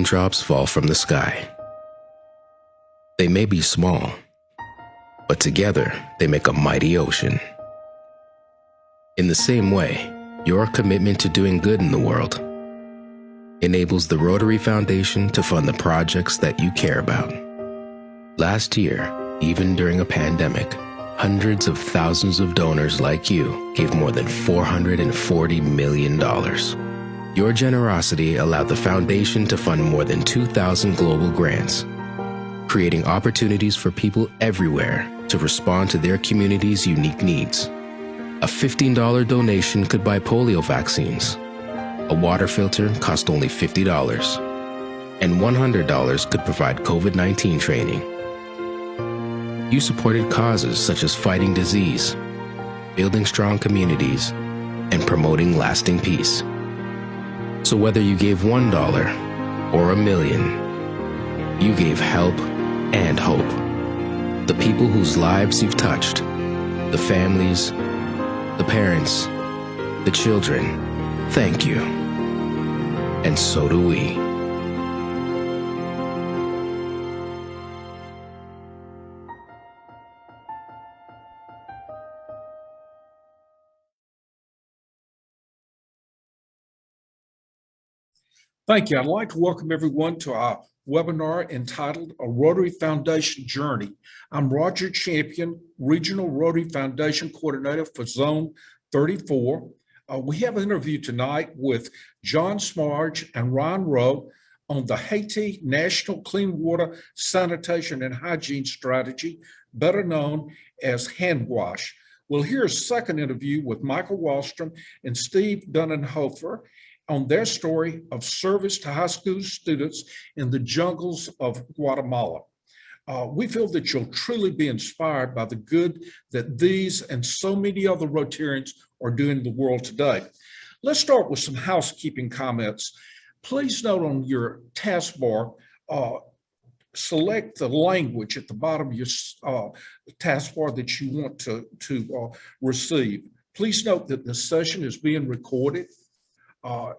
raindrops fall from the sky. They may be small, but together they make a mighty ocean. In the same way, your commitment to doing good in the world enables the Rotary Foundation to fund the projects that you care about. Last year, even during a pandemic, hundreds of thousands of donors like you gave more than $440 million. Your generosity allowed the foundation to fund more than 2,000 global grants, creating opportunities for people everywhere to respond to their community's unique needs. A $15 donation could buy polio vaccines. A water filter cost only $50, and $100 could provide COVID-19 training. You supported causes such as fighting disease, building strong communities, and promoting lasting peace. So whether you gave $1 or $1 million, you gave help and hope. The people whose lives you've touched, the families, the parents, the children, thank you. And so do we. Thank you. I'd like to welcome everyone to our webinar entitled A Rotary Foundation Journey. I'm Roger Champion, Regional Rotary Foundation Coordinator for Zone 34. We have an interview tonight with John Smarge and Rowe on the Haiti National Clean Water Sanitation and Hygiene Strategy, better known as HANWASH. We'll hear a second interview with Michael Wallstrom and Steve Dudenhoefer on their story of service to high school students in the jungles of Guatemala. We feel that you'll truly be inspired by the good that these and so many other Rotarians are doing in the world today. Let's start with some housekeeping comments. Please note on your taskbar, select the language at the bottom of your taskbar that you want to receive. Please note that the session is being recorded.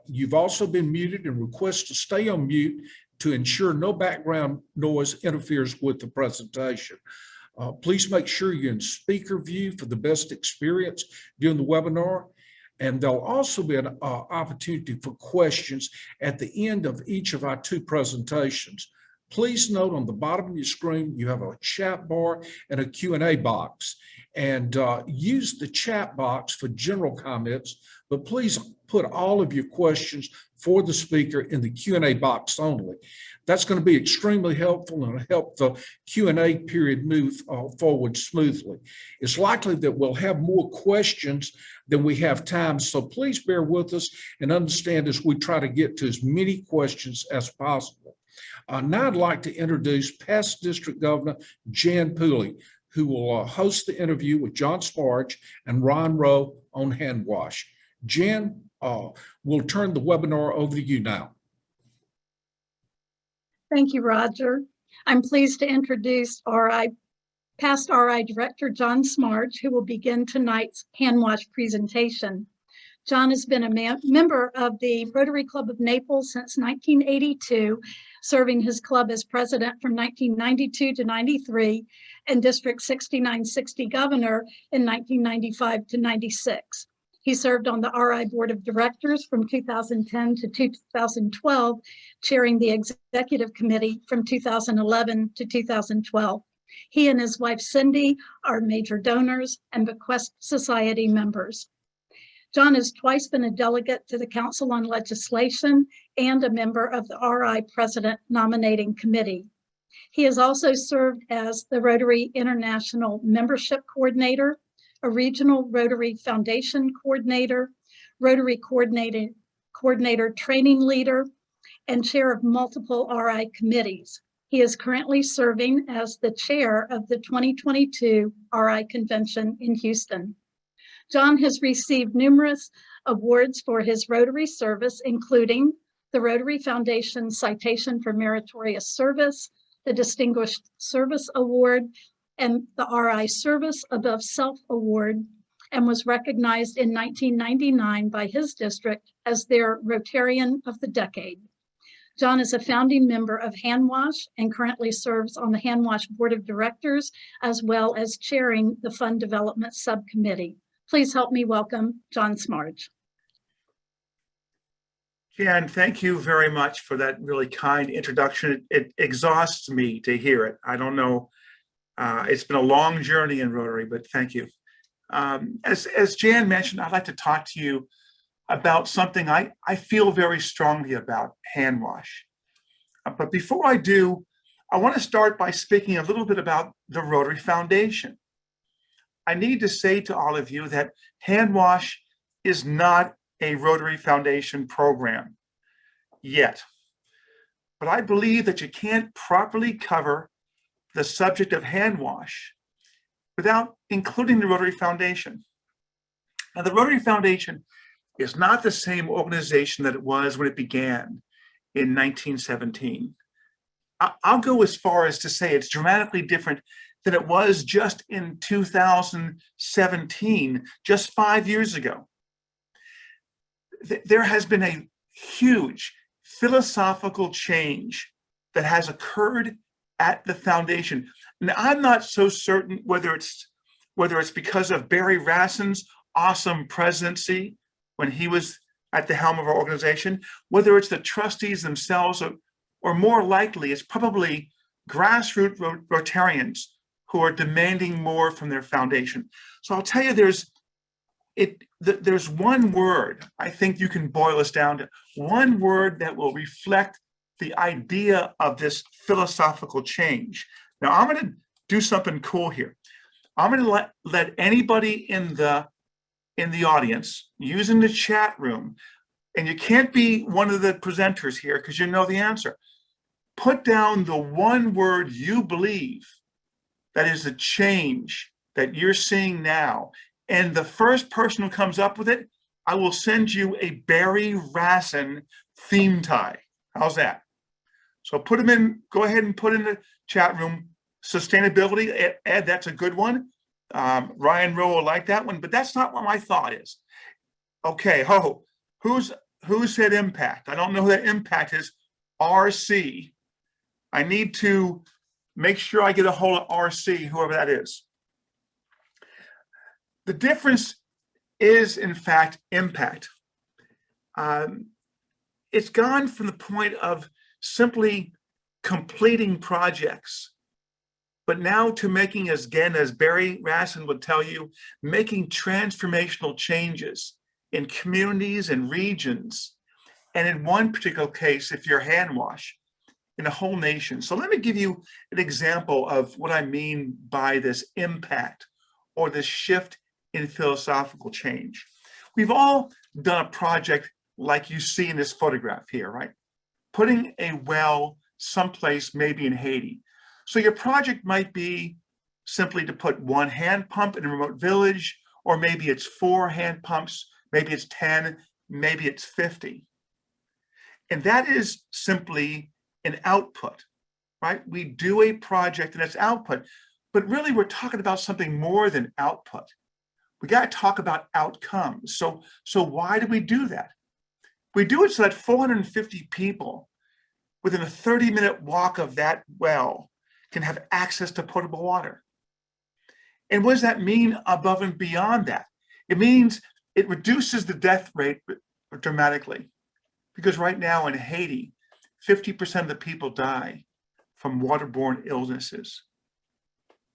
You've also been muted and request to stay on mute to ensure no background noise interferes with the presentation. Please make sure you're in speaker view for the best experience during the webinar. And there'll also be an opportunity for questions at the end of each of our two presentations. Please note on the bottom of your screen, you have a chat bar and a Q&A box. And use the chat box for general comments, but please put all of your questions for the speaker in the Q&A box only. That's going to be extremely helpful and help the Q&A period move forward smoothly. It's likely that we'll have more questions than we have time, so please bear with us and understand as we try to get to as many questions as possible. Now I'd like to introduce past District Governor Jan Pooley, who will host the interview with John Smarge and Rowe on HANWASH. Jan, we'll turn the webinar over to you now. Thank you, Roger. I'm pleased to introduce past RI Director John Smarge, who will begin tonight's HANWASH presentation. John has been a member of the Rotary Club of Naples since 1982, serving his club as president from 1992 to 93 and District 6960 governor in 1995 to 96. He served on the RI Board of Directors from 2010 to 2012, chairing the Executive Committee from 2011 to 2012. He and his wife Cindy are major donors and Bequest Society members. John has twice been a delegate to the Council on Legislation and a member of the RI President Nominating Committee. He has also served as the Rotary International Membership Coordinator, a Regional Rotary Foundation Coordinator, Rotary Coordinator Training Leader, and chair of multiple RI committees. He is currently serving as the chair of the 2022 RI Convention in Houston. John has received numerous awards for his Rotary service, including the Rotary Foundation Citation for Meritorious Service, the Distinguished Service Award, and the RI Service Above Self Award, and was recognized in 1999 by his district as their Rotarian of the Decade. John is a founding member of HANWASH and currently serves on the HANWASH Board of Directors, as well as chairing the Fund Development Subcommittee. Please help me welcome John Smarge. Jan, thank you very much for that really kind introduction. It exhausts me to hear it. I don't know. It's been a long journey in Rotary, but thank you. As Jan mentioned, I'd like to talk to you about something I feel very strongly about, HANWASH. But before I do, I want to start by speaking a little bit about the Rotary Foundation. I need to say to all of you that HANWASH is not a Rotary Foundation program yet. But I believe that you can't properly cover the subject of HANWASH without including the Rotary Foundation. Now, the Rotary Foundation is not the same organization that it was when it began in 1917. I'll go as far as to say it's dramatically different than it was just in 2017, just 5 years ago. There has been a huge philosophical change that has occurred at the foundation. And I'm not so certain whether it's because of Barry Rassin's awesome presidency when he was at the helm of our organization, whether it's the trustees themselves, or more likely, it's probably grassroots Rotarians who are demanding more from their foundation. So I'll tell you, there's one word I think you can boil this down to, one word that will reflect the idea of this philosophical change. Now, I'm going to do something cool here. I'm going to let anybody in the audience using the chat room, and you can't be one of the presenters here because you know the answer. Put down the one word you believe that is the change that you're seeing now. And the first person who comes up with it, I will send you a Barry Rassin theme tie. How's that? So put them in, go ahead and put in the chat room. Sustainability, Ed, that's a good one. Ryan Rowe will like that one, but that's not what my thought is. Okay, who said impact? I don't know who that impact is. RC. I need to make sure I get a hold of RC, whoever that is. The difference is, in fact, impact. It's gone from the point of simply completing projects, but now to making, as Barry Rassin would tell you, making transformational changes in communities and regions, and in one particular case, if you're HANWASH, in a whole nation. So let me give you an example of what I mean by this impact or this shift in philosophical change. We've all done a project like you see in this photograph here, right? Putting a well someplace, maybe in Haiti. So your project might be simply to put one hand pump in a remote village, or maybe it's 4 hand pumps, maybe it's 10, maybe it's 50. And that is simply an output, right? We do a project and it's output, but really we're talking about something more than output. We got to talk about outcomes. So why do we do that? We do it so that 450 people within a 30-minute walk of that well can have access to potable water. And what does that mean above and beyond that? It means it reduces the death rate dramatically, because right now in Haiti, 50% of the people die from waterborne illnesses.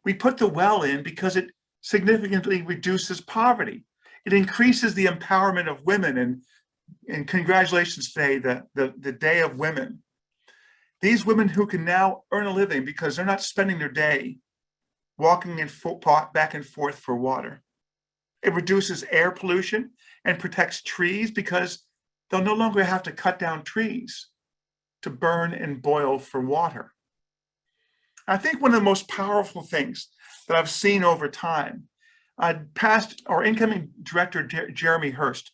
We put the well in because it significantly reduces poverty. It increases the empowerment of women, and congratulations today, the Day of Women. These women who can now earn a living because they're not spending their day walking back and forth for water. It reduces air pollution and protects trees because they'll no longer have to cut down trees to burn and boil for water. I think one of the most powerful things that I've seen over time, our incoming director, Jeremy Hurst,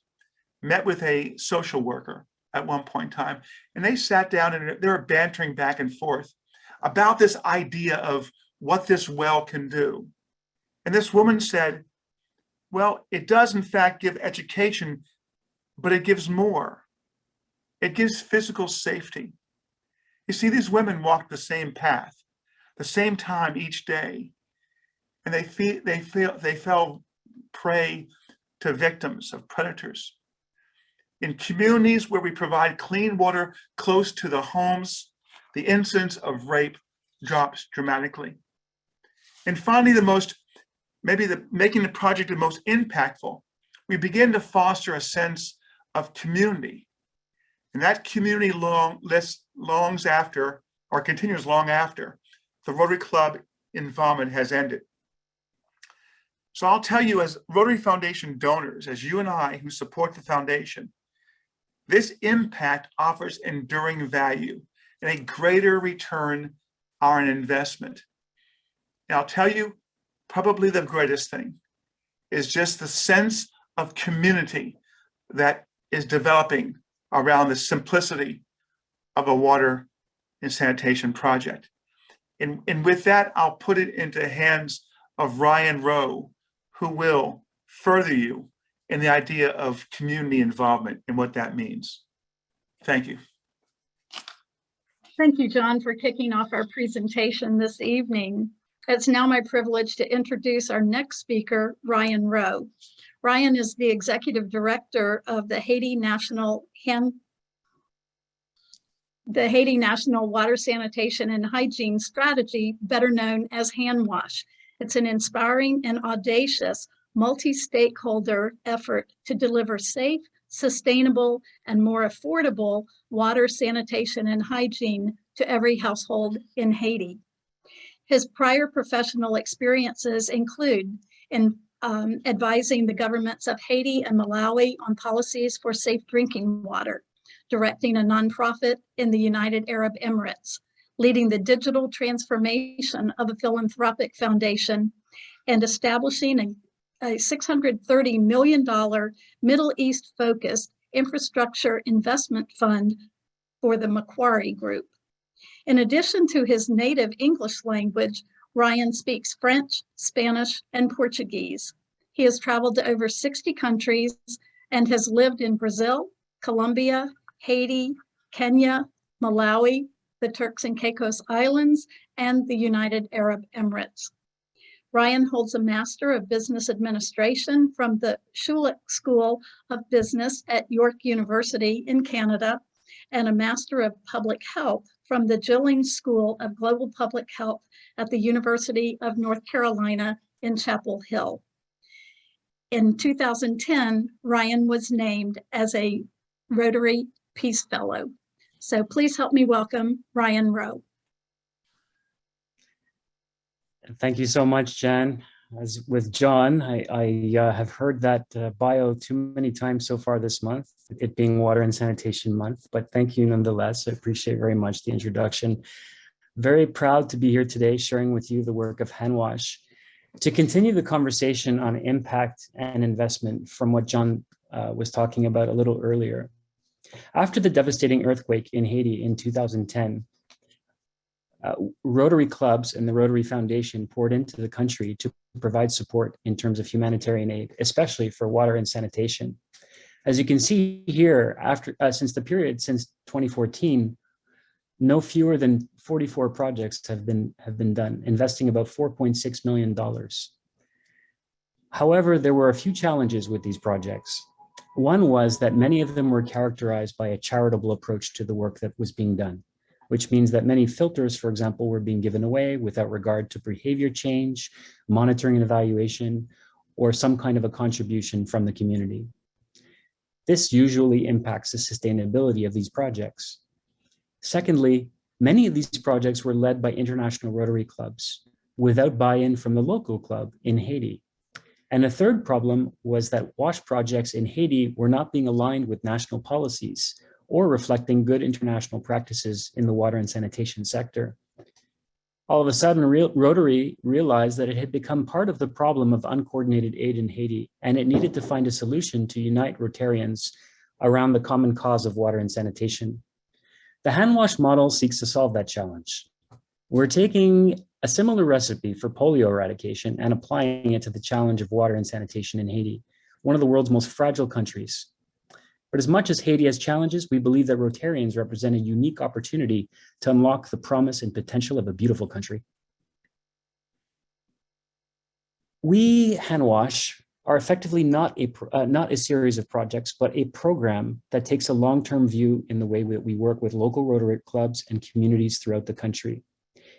met with a social worker at one point in time, and they sat down and they were bantering back and forth about this idea of what this well can do. And this woman said, well, it does in fact give education, but it gives more. It gives physical safety. You see, these women walked the same path, the same time each day, and they fell prey to victims of predators. In communities where we provide clean water close to the homes, the incidence of rape drops dramatically. And finally, making the project the most impactful, we begin to foster a sense of community. And that community longs after, or continues long after, the Rotary Club involvement has ended. So I'll tell you, as Rotary Foundation donors, as you and I who support the foundation, this impact offers enduring value and a greater return on an investment. And I'll tell you, probably the greatest thing is just the sense of community that is developing around the simplicity of a water and sanitation project. And with that, I'll put it into the hands of Ryan Rowe, who will further you in the idea of community involvement and what that means. Thank you. Thank you, John, for kicking off our presentation this evening. It's now my privilege to introduce our next speaker, Ryan Rowe. Ryan is the Executive Director of the Haiti National Water Sanitation and Hygiene Strategy, better known as HANWASH. It's an inspiring and audacious multi-stakeholder effort to deliver safe, sustainable, and more affordable water, sanitation, and hygiene to every household in Haiti. His prior professional experiences include advising the governments of Haiti and Malawi on policies for safe drinking water, directing a nonprofit in the United Arab Emirates, leading the digital transformation of a philanthropic foundation, and establishing a $630 million Middle East-focused infrastructure investment fund for the Macquarie Group. In addition to his native English language, Ryan speaks French, Spanish, and Portuguese. He has traveled to over 60 countries and has lived in Brazil, Colombia, Haiti, Kenya, Malawi, the Turks and Caicos Islands, and the United Arab Emirates. Ryan holds a Master of Business Administration from the Schulich School of Business at York University in Canada, and a Master of Public Health from the Gillings School of Global Public Health at the University of North Carolina in Chapel Hill. In 2010, Ryan was named as a Rotary Peace Fellow. So please help me welcome Ryan Rowe. Thank you so much, Jan. As with John, I have heard that bio too many times so far this month, it being Water and Sanitation Month, but thank you nonetheless. I appreciate very much the introduction. Very proud to be here today sharing with you the work of HANWASH to continue the conversation on impact and investment from what John was talking about a little earlier. After the devastating earthquake in Haiti in 2010, Rotary clubs and the Rotary Foundation poured into the country to provide support in terms of humanitarian aid, especially for water and sanitation. As you can see here, since 2014, no fewer than 44 projects have been done, investing about $4.6 million. However, there were a few challenges with these projects. One was that many of them were characterized by a charitable approach to the work that was being done, which means that many filters, for example, were being given away without regard to behavior change, monitoring and evaluation, or some kind of a contribution from the community. This usually impacts the sustainability of these projects. Secondly, many of these projects were led by international Rotary clubs without buy-in from the local club in Haiti. And a third problem was that WASH projects in Haiti were not being aligned with national policies or reflecting good international practices in the water and sanitation sector. All of a sudden, Rotary realized that it had become part of the problem of uncoordinated aid in Haiti, and it needed to find a solution to unite Rotarians around the common cause of water and sanitation. The HANWASH model seeks to solve that challenge. We're taking a similar recipe for polio eradication and applying it to the challenge of water and sanitation in Haiti, one of the world's most fragile countries. But as much as Haiti has challenges, we believe that Rotarians represent a unique opportunity to unlock the promise and potential of a beautiful country. We, HANWASH, are effectively not a series of projects, but a program that takes a long-term view in the way we work with local Rotary clubs and communities throughout the country.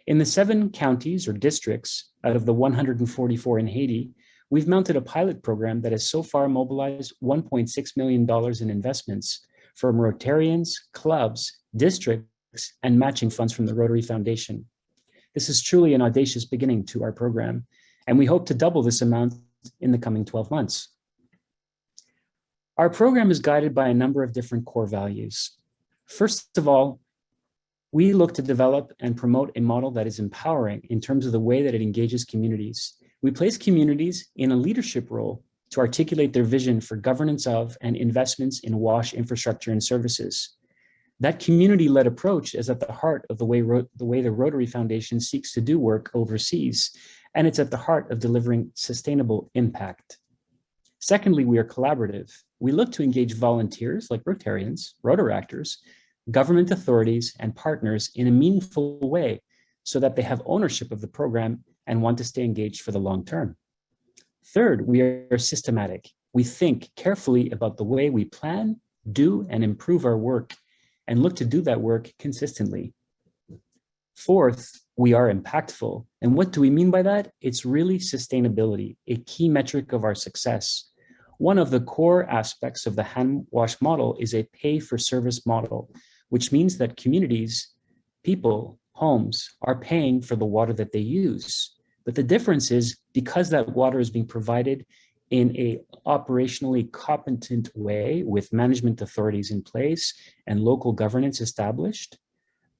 In the 7 counties or districts out of the 144 in Haiti, we've mounted a pilot program that has so far mobilized $1.6 million in investments from Rotarians, clubs, districts, and matching funds from the Rotary Foundation. This is truly an audacious beginning to our program, and we hope to double this amount in the coming 12 months. Our program is guided by a number of different core values. First of all, we look to develop and promote a model that is empowering in terms of the way that it engages communities. We place communities in a leadership role to articulate their vision for governance of and investments in WASH infrastructure and services. That community-led approach is at the heart of the way the Rotary Foundation seeks to do work overseas, and it's at the heart of delivering sustainable impact. Secondly, we are collaborative. We look to engage volunteers like Rotarians, Rotaractors, government authorities, and partners in a meaningful way so that they have ownership of the program and want to stay engaged for the long term. Third, we are systematic. We think carefully about the way we plan, do, and improve our work, and look to do that work consistently. Fourth, we are impactful. And what do we mean by that? It's really sustainability, a key metric of our success. One of the core aspects of the HANWASH model is a pay-for-service model, which means that communities, people, homes are paying for the water that they use. But the difference is because that water is being provided in a operationally competent way with management authorities in place and local governance established,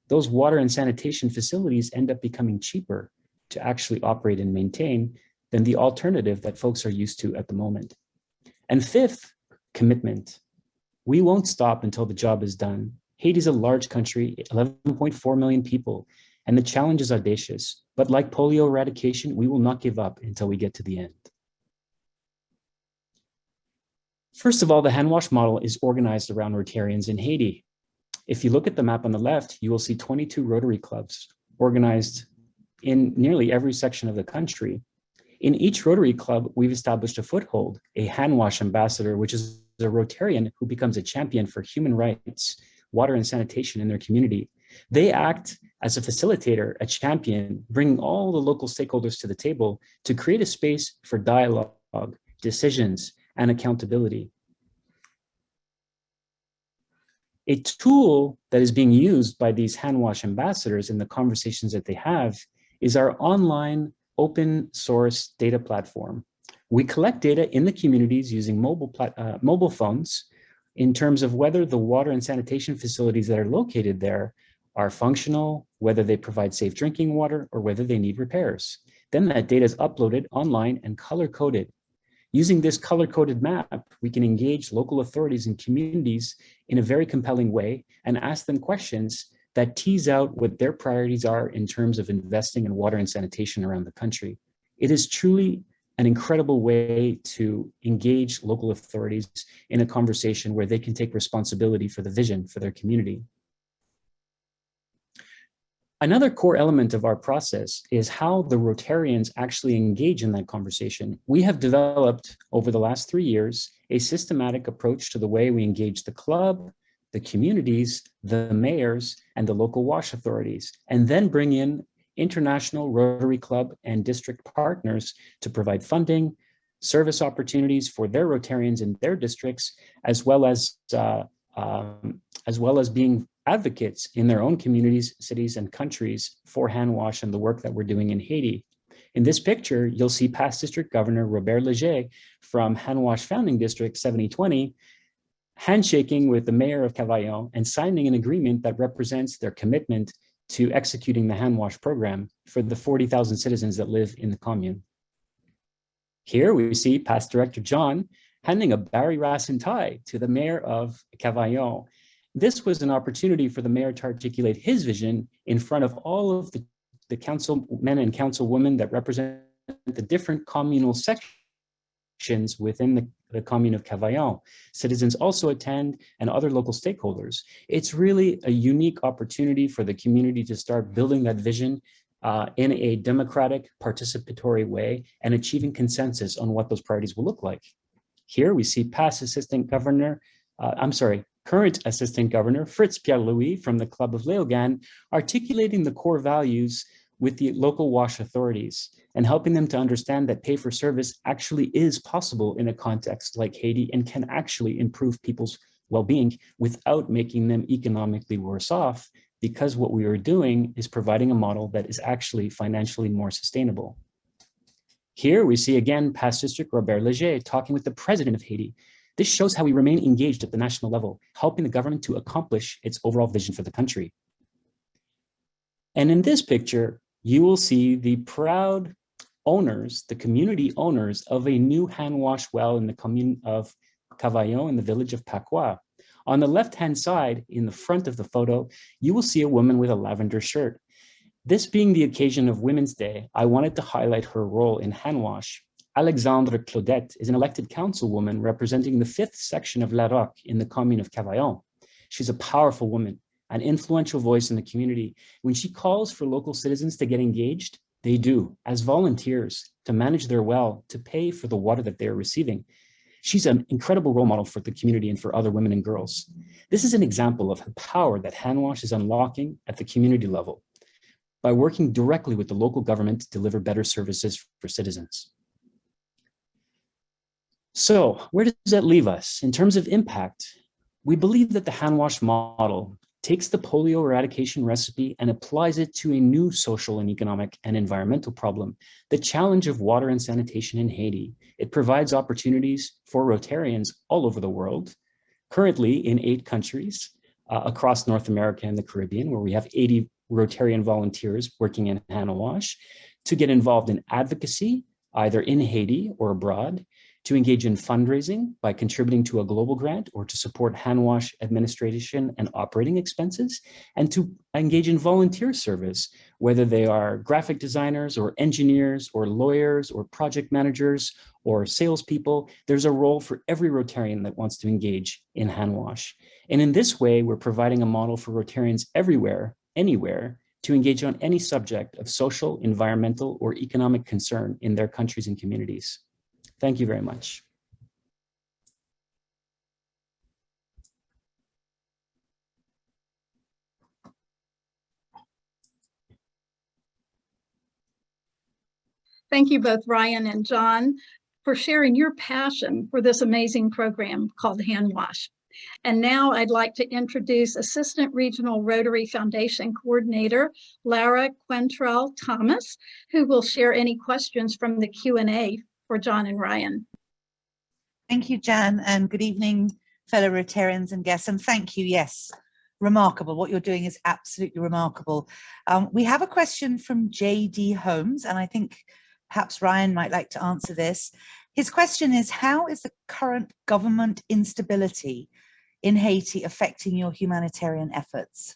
those water and sanitation facilities end up becoming cheaper to actually operate and maintain than the alternative that folks are used to at the moment. And fifth, commitment. We won't stop until the job is done. Haiti is a large country, 11.4 million people, and the challenge is audacious. But like polio eradication, we will not give up until we get to the end. First of all, the HANWASH model is organized around Rotarians in Haiti. If you look at the map on the left, you will see 22 Rotary clubs organized in nearly every section of the country. In each Rotary club, we've established a foothold, a HANWASH ambassador, which is a Rotarian who becomes a champion for human rights, water and sanitation in their community. They act as a facilitator, a champion, bringing all the local stakeholders to the table to create a space for dialogue, decisions, and accountability. A tool that is being used by these HANWASH ambassadors in the conversations that they have is our online open source data platform. We collect data in the communities using mobile phones in terms of whether the water and sanitation facilities that are located there are functional, whether they provide safe drinking water, or whether they need repairs. Then that data is uploaded online and color-coded. Using this color-coded map, we can engage local authorities and communities in a very compelling way and ask them questions that tease out what their priorities are in terms of investing in water and sanitation around the country. It is truly an incredible way to engage local authorities in a conversation where they can take responsibility for the vision for their community. Another core element of our process is how the Rotarians actually engage in that conversation. We have developed over the last 3 years a systematic approach to the way we engage the club, the communities, the mayors, and the local WASH authorities, and then bring in international Rotary Club and district partners to provide funding, service opportunities for their Rotarians in their districts, as well as being advocates in their own communities, cities, and countries for HANWASH and the work that we're doing in Haiti. In this picture, you'll see past District Governor Robert Leger from HANWASH Founding District 7020 handshaking with the mayor of Cavaillon and signing an agreement that represents their commitment to executing the HANWASH program for the 40,000 citizens that live in the commune. Here we see past Director John handing a Barry Rassin tie to the mayor of Cavaillon. This was an opportunity for the mayor to articulate his vision in front of all of the councilmen and councilwomen that represent the different communal sections elections within the commune of Cavaillon. Citizens also attend and other local stakeholders. It's really a unique opportunity for the community to start building that vision in a democratic, participatory way and achieving consensus on what those priorities will look like. Here we see current Assistant Governor Fritz Pierre-Louis from the Club of Léogâne articulating the core values with the local WASH authorities and helping them to understand that pay for service actually is possible in a context like Haiti and can actually improve people's well-being without making them economically worse off, because what we are doing is providing a model that is actually financially more sustainable. Here we see again past District Robert Léger talking with the president of Haiti. This shows how we remain engaged at the national level, helping the government to accomplish its overall vision for the country. And in this picture, you will see the proud owners, the community owners of a new hand-wash well in the commune of Cavaillon in the village of Pacua. On the left-hand side, in the front of the photo, you will see a woman with a lavender shirt. This being the occasion of Women's Day, I wanted to highlight her role in hand-wash. Alexandre Claudette is an elected councilwoman representing the 5th section of La Roque in the commune of Cavaillon. She's a powerful woman, an influential voice in the community. When she calls for local citizens to get engaged, they do, as volunteers, to manage their well, to pay for the water that they are receiving. She's an incredible role model for the community and for other women and girls. This is an example of the power that HANWASH is unlocking at the community level by working directly with the local government to deliver better services for citizens. So where does that leave us? In terms of impact, we believe that the HANWASH model takes the polio eradication recipe and applies it to a new social and economic and environmental problem, the challenge of water and sanitation in Haiti. It provides opportunities for Rotarians all over the world, currently in 8 countries across North America and the Caribbean, where we have 80 Rotarian volunteers working in HANWASH, to get involved in advocacy, either in Haiti or abroad, to engage in fundraising by contributing to a global grant or to support HANWASH administration and operating expenses, and to engage in volunteer service, whether they are graphic designers or engineers or lawyers or project managers or salespeople. There's a role for every Rotarian that wants to engage in HANWASH. And in this way, we're providing a model for Rotarians everywhere, anywhere, to engage on any subject of social, environmental, or economic concern in their countries and communities. Thank you very much. Thank you both, Ryan and John, for sharing your passion for this amazing program called HANWASH. And now I'd like to introduce Assistant Regional Rotary Foundation Coordinator, Lara Quentrell Thomas, who will share any questions from the Q&A for John and Ryan. Thank you, Jan, and good evening, fellow Rotarians and guests. And thank you, yes, remarkable. What you're doing is absolutely remarkable. We have a question from J.D. Holmes, and I think perhaps Ryan might like to answer this. His question is, how is the current government instability in Haiti affecting your humanitarian efforts?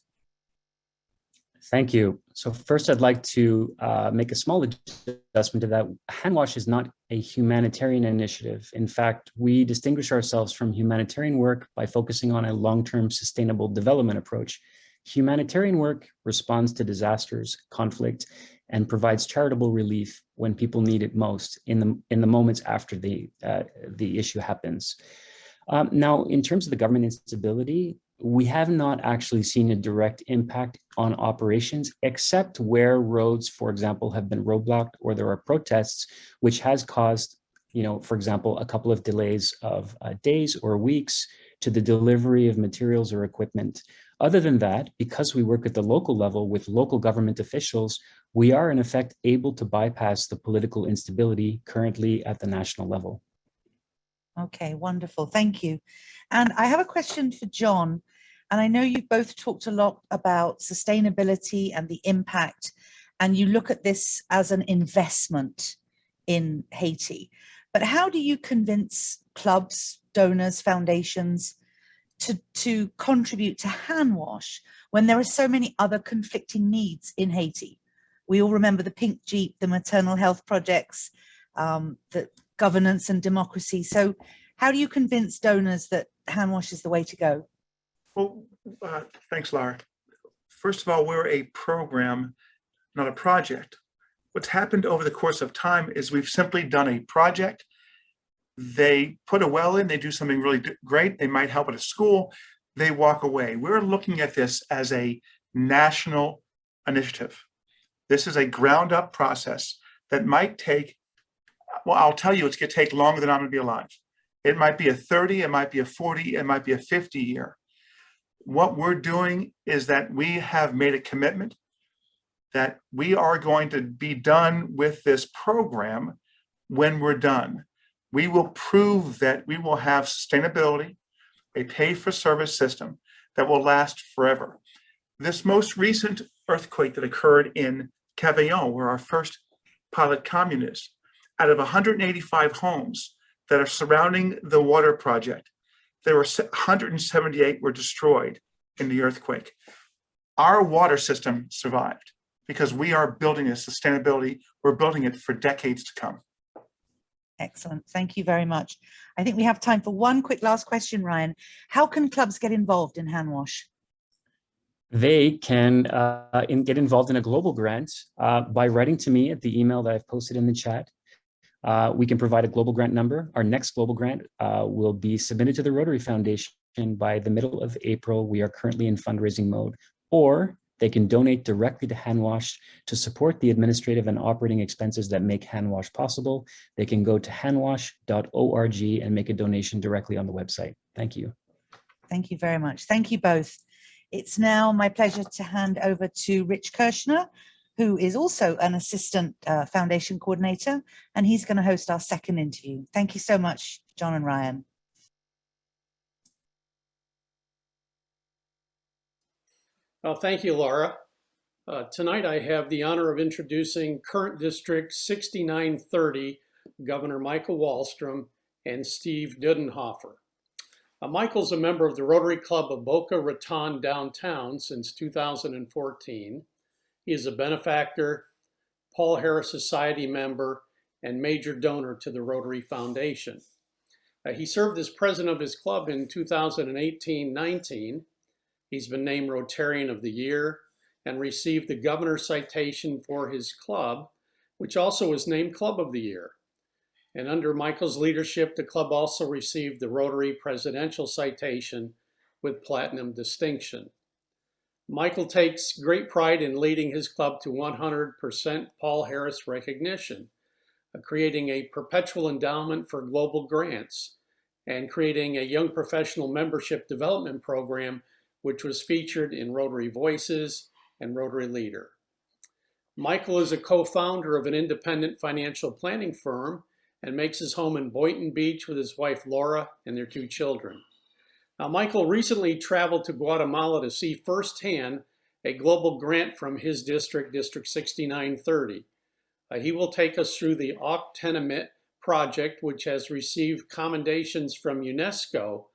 Thank you. So first, I'd like to make a small adjustment to that. HANWASH is not a humanitarian initiative. In fact, we distinguish ourselves from humanitarian work by focusing on a long-term sustainable development approach. Humanitarian work responds to disasters, conflict, and provides charitable relief when people need it most in the moments after the issue happens. Now, in terms of the government instability, we have not actually seen a direct impact on operations, except where roads, for example, have been roadblocked or there are protests, which has caused, for example, a couple of delays of days or weeks to the delivery of materials or equipment. Other than that, because we work at the local level with local government officials, we are in effect able to bypass the political instability currently at the national level. Okay, wonderful. Thank you. And I have a question for John. And I know you've both talked a lot about sustainability and the impact, and you look at this as an investment in Haiti. But how do you convince clubs, donors, foundations to contribute to HANWASH when there are so many other conflicting needs in Haiti? We all remember the Pink Jeep, the maternal health projects, the governance and democracy. So how do you convince donors that HANWASH is the way to go? Well, thanks, Laura. First of all, we're a program, not a project. What's happened over the course of time is we've simply done a project. They put a well in, they do something really great. They might help at a school, they walk away. We're looking at this as a national initiative. This is a ground up process that might take, well, I'll tell you, it's going to take longer than I'm going to be alive. It might be a 30, it might be a 40, it might be a 50 year. What we're doing is that we have made a commitment that we are going to be done with this program when we're done. We will prove that we will have sustainability, a pay-for-service system that will last forever. This most recent earthquake that occurred in Cavaillon, where our first pilot commune is, out of 185 homes that are surrounding the water project, there were 178 were destroyed in the earthquake. Our water system survived because we are building a sustainability. We're building it for decades to come. Excellent. Thank you very much. I think we have time for one quick last question, Ryan. How can clubs get involved in HANWASH? They can get involved in a global grant by writing to me at the email that I've posted in the chat. We can provide a global grant number. Our next global grant will be submitted to the Rotary Foundation by the middle of April. We are currently in fundraising mode. Or they can donate directly to HANWASH to support the administrative and operating expenses that make HANWASH possible. They can go to hanwash.org and make a donation directly on the website. Thank you. Thank you very much. Thank you both. It's now my pleasure to hand over to Rich Kirshner, who is also an assistant foundation coordinator, and he's going to host our second interview. Thank you so much, John and Ryan. Well, thank you, Laura. Tonight I have the honor of introducing current District 6930, Governor Michael Wallstrom and Steve Dudenhoefer. Michael's a member of the Rotary Club of Boca Raton downtown since 2014. He is a benefactor, Paul Harris Society member, and major donor to the Rotary Foundation. He served as president of his club in 2018-19. He's been named Rotarian of the Year and received the Governor's Citation for his club, which also was named Club of the Year. And under Michael's leadership, the club also received the Rotary Presidential Citation with Platinum Distinction. Michael takes great pride in leading his club to 100% Paul Harris recognition, creating a perpetual endowment for global grants, and creating a young professional membership development program, which was featured in Rotary Voices and Rotary Leader. Michael is a co-founder of an independent financial planning firm and makes his home in Boynton Beach with his wife, Laura, and their 2 children. Now, Michael recently traveled to Guatemala to see firsthand a global grant from his district, District 6930. He will take us through the HANWASH project, which has received commendations from UNESCO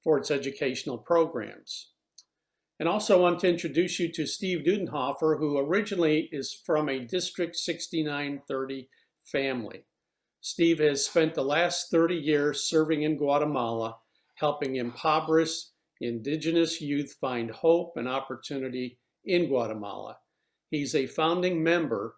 for its educational programs. And also want to introduce you to Steve Dudenhoefer, who originally is from a District 6930 family. Steve has spent the last 30 years serving in Guatemala, helping impoverished indigenous youth find hope and opportunity in Guatemala. He's a founding member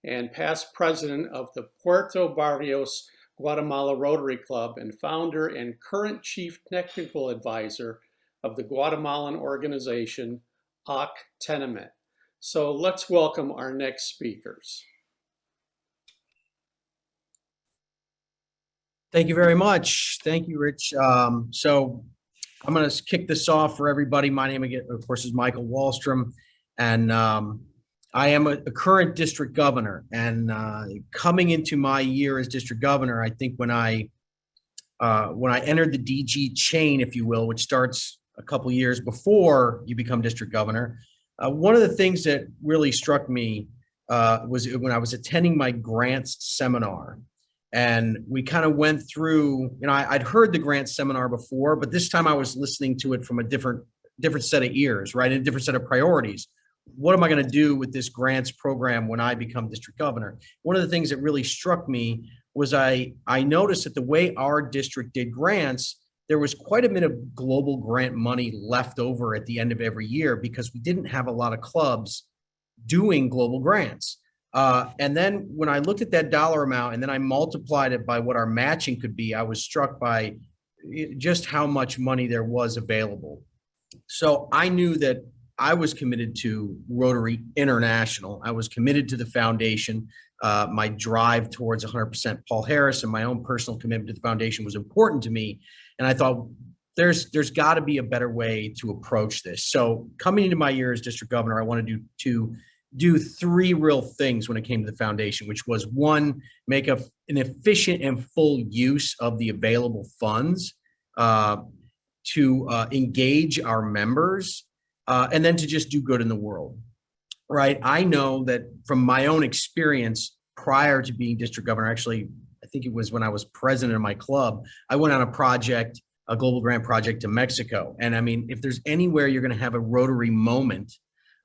and past president of the Puerto Barrios Guatemala Rotary Club and founder and current chief technical advisor of the Guatemalan organization HANWASH. So let's welcome our next speakers. Thank you very much. Thank you, Rich. So I'm going to kick this off for everybody. My name, again, of course, is Michael Wallstrom, and I am a current district governor. And coming into my year as district governor, I think when I entered the DG chain, if you will, which starts a couple years before you become district governor, one of the things that really struck me was when I was attending my grants seminar. And we kind of went through, I'd heard the grant seminar before, but this time I was listening to it from a different set of ears, right? And a different set of priorities. What am I going to do with this grants program when I become district governor? One of the things that really struck me was I noticed that the way our district did grants, there was quite a bit of global grant money left over at the end of every year because we didn't have a lot of clubs doing global grants. And then when I looked at that dollar amount and then I multiplied it by what our matching could be, I was struck by just how much money there was available. So I knew that I was committed to Rotary International. I was committed to the foundation. My drive towards 100% Paul Harris and my own personal commitment to the foundation was important to me. And I thought there's got to be a better way to approach this. So coming into my year as district governor, I wanted to do three real things when it came to the foundation, which was one, make an efficient and full use of the available funds to engage our members, and then to just do good in the world, right? I know that from my own experience prior to being district governor, actually, I think it was when I was president of my club, I went on a project, a global grant project to Mexico. And I mean, if there's anywhere you're going to have a Rotary moment,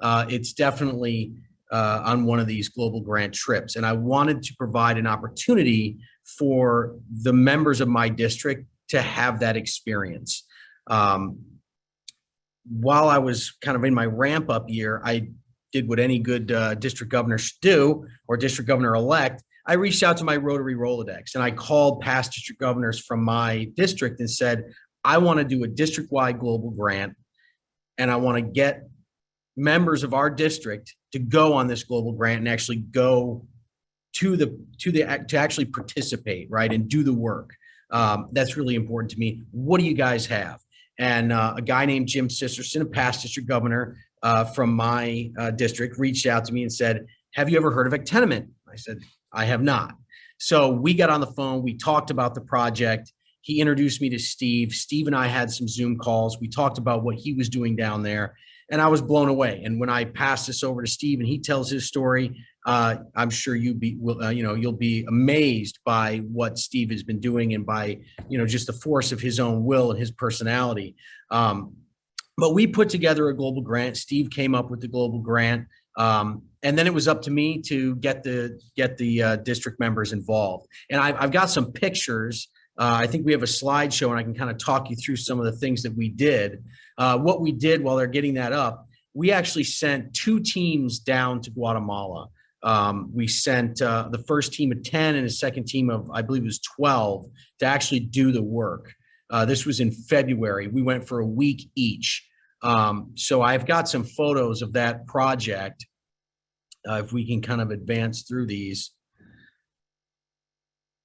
it's definitely on one of these global grant trips. And I wanted to provide an opportunity for the members of my district to have that experience. While I was kind of in my ramp up year, I did what any good district governor should do, or district governor elect. I reached out to my Rotary Rolodex and I called past district governors from my district and said, I want to do a district-wide global grant and I want to get members of our district to go on this global grant and actually go to actually participate, right, and do the work. That's really important to me. What do you guys have? And a guy named Jim Sisterson, a past district governor from my district, reached out to me and said, have you ever heard of Actenement? I said, I have not. So we got on the phone. We talked about the project. He introduced me to Steve. Steve and I had some Zoom calls. We talked about what he was doing down there, and I was blown away. And when I passed this over to Steve and he tells his story, I'm sure you'll be amazed by what Steve has been doing and by, just the force of his own will and his personality. But we put together a global grant. Steve came up with the global grant. And then it was up to me to get the district members involved. And I've got some pictures. I think we have a slideshow and I can kind of talk you through some of the things that we did. What we did while they're getting that up, we actually sent 2 teams down to Guatemala. We sent the first team of 10 and a second team of, I believe it was 12, to actually do the work. This was in February. We went for a week each. So I've got some photos of that project. If we can kind of advance through these.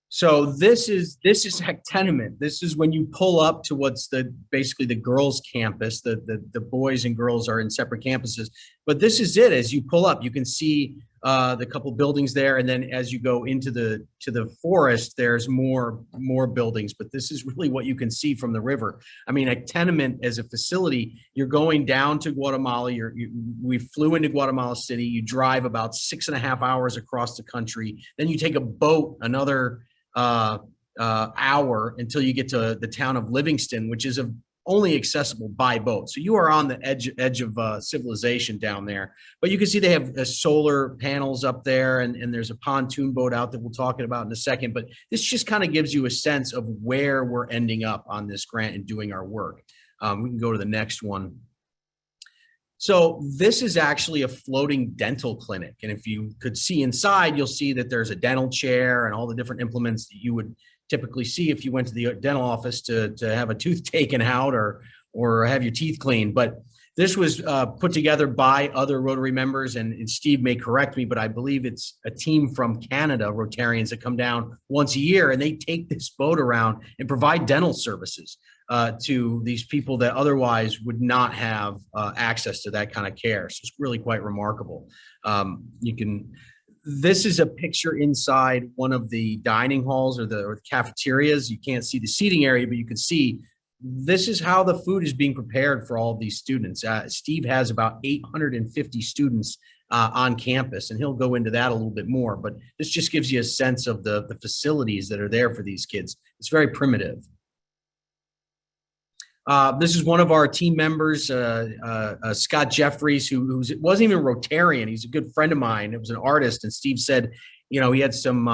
So this is Actenement. This is when you pull up to what's basically the girls' campus. The boys and girls are in separate campuses, but this is it. As you pull up, you can see the couple buildings there, and then as you go into the forest, there's more buildings. But this is really what you can see from the river. I mean, Actenement as a facility, you're going down to Guatemala. We flew into Guatemala City. You drive about 6.5 hours across the country. Then you take a boat another hour until you get to the town of Livingston, which is only accessible by boat. So you are on the edge of civilization down there. But you can see they have solar panels up there, and there's a pontoon boat out that we'll talk about in a second. But this just kind of gives you a sense of where we're ending up on this grant and doing our work. We can go to the next one. So this is actually a floating dental clinic. And if you could see inside, you'll see that there's a dental chair and all the different implements that you would typically see if you went to the dental office to have a tooth taken out or have your teeth cleaned. But this was put together by other Rotary members, and Steve may correct me, but I believe it's a team from Canada, Rotarians, that come down once a year, and they take this boat around and provide dental services to these people that otherwise would not have access to that kind of care. So it's really quite remarkable. This is a picture inside one of the dining halls or the cafeterias. You can't see the seating area, but you can see this is how the food is being prepared for all of these students. Steve has about 850 students on campus, and he'll go into that a little bit more, but this just gives you a sense of the facilities that are there for these kids. It's very primitive. This is one of our team members, Scott Jeffries, who wasn't even a Rotarian. He's a good friend of mine. It was an artist, and Steve said, he had some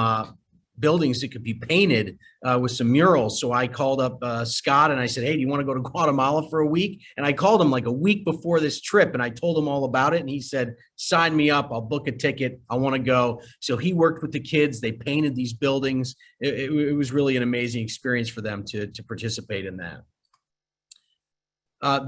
buildings that could be painted with some murals. So I called up Scott and I said, hey, do you want to go to Guatemala for a week? And I called him like a week before this trip and I told him all about it. And he said, sign me up. I'll book a ticket. I want to go. So he worked with the kids. They painted these buildings. It was really an amazing experience for them to participate in that.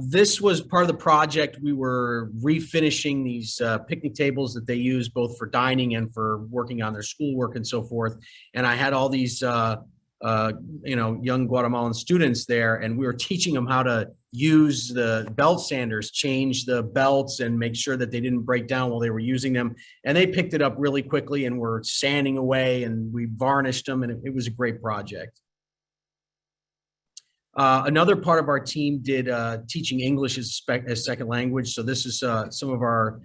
This was part of the project. We were refinishing these picnic tables that they use both for dining and for working on their schoolwork and so forth. And I had all these, young Guatemalan students there, and we were teaching them how to use the belt sanders, change the belts and make sure that they didn't break down while they were using them. And they picked it up really quickly and were sanding away, and we varnished them, and it was a great project. Another part of our team did teaching English as second language. So this is some of our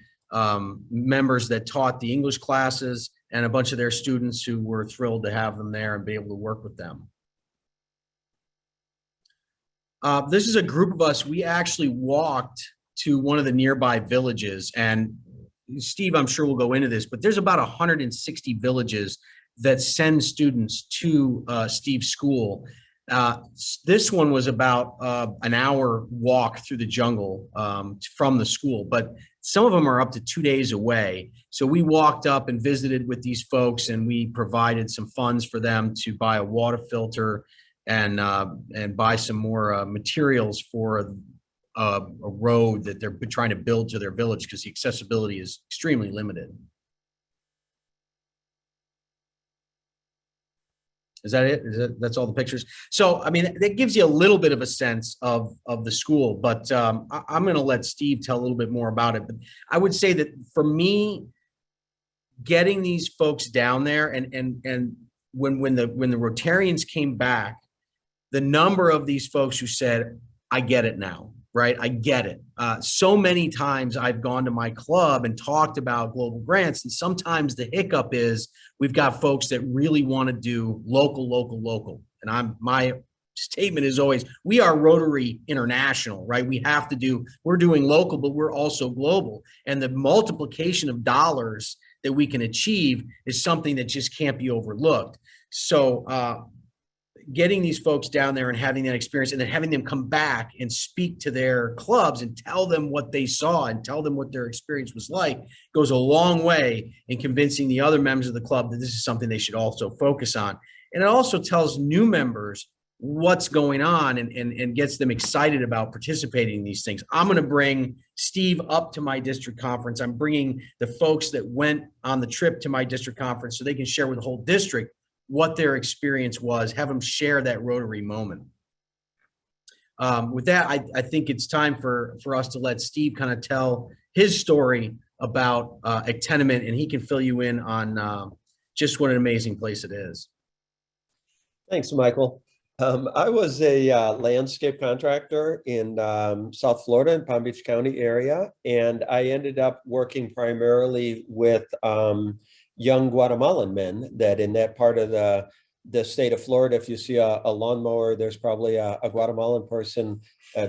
members that taught the English classes and a bunch of their students who were thrilled to have them there and be able to work with them. This is a group of us. We actually walked to one of the nearby villages, and Steve, I'm sure will go into this, but there's about 160 villages that send students to Steve's school. This one was about an hour walk through the jungle from the school, but some of them are up to 2 days away. So we walked up and visited with these folks, and we provided some funds for them to buy a water filter and buy some more materials for a road that they're trying to build to their village because the accessibility is extremely limited. Is that it? That's all the pictures. So, I mean, that gives you a little bit of a sense of the school, but I'm going to let Steve tell a little bit more about it. But I would say that for me, getting these folks down there and when the Rotarians came back, the number of these folks who said, I get it now, right? I get it. So many times I've gone to my club and talked about global grants, and sometimes the hiccup is we've got folks that really want to do local. And my statement is always, we are Rotary International, right? We're doing local, but we're also global. And the multiplication of dollars that we can achieve is something that just can't be overlooked. So, getting these folks down there and having that experience and then having them come back and speak to their clubs and tell them what they saw and tell them what their experience was like goes a long way in convincing the other members of the club that this is something they should also focus on. And it also tells new members what's going on and gets them excited about participating in these things. I'm going to bring Steve up to my district conference. I'm bringing the folks that went on the trip to my district conference so they can share with the whole district what their experience was, have them share that Rotary moment. With that, I think it's time for us to let Steve kind of tell his story about Actenement, and he can fill you in on just what an amazing place it is. Thanks, Michael. I was a landscape contractor in South Florida in Palm Beach County area, and I ended up working primarily with young Guatemalan men that in that part of the state of Florida, if you see a lawnmower, there's probably a Guatemalan person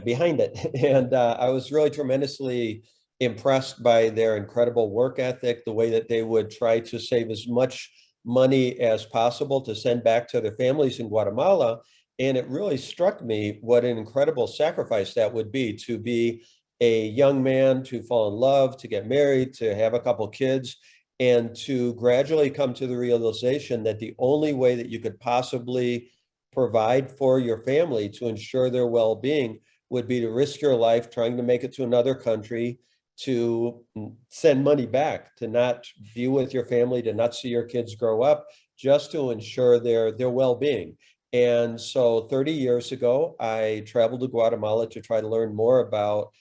behind it. And I was really tremendously impressed by their incredible work ethic, the way that they would try to save as much money as possible to send back to their families in Guatemala. And it really struck me what an incredible sacrifice that would be a young man to fall in love, to get married, to have a couple kids, and to gradually come to the realization that the only way that you could possibly provide for your family to ensure their well-being would be to risk your life trying to make it to another country, to send money back, to not be with your family, to not see your kids grow up, just to ensure their well-being. And so 30 years ago, I traveled to Guatemala to try to learn more about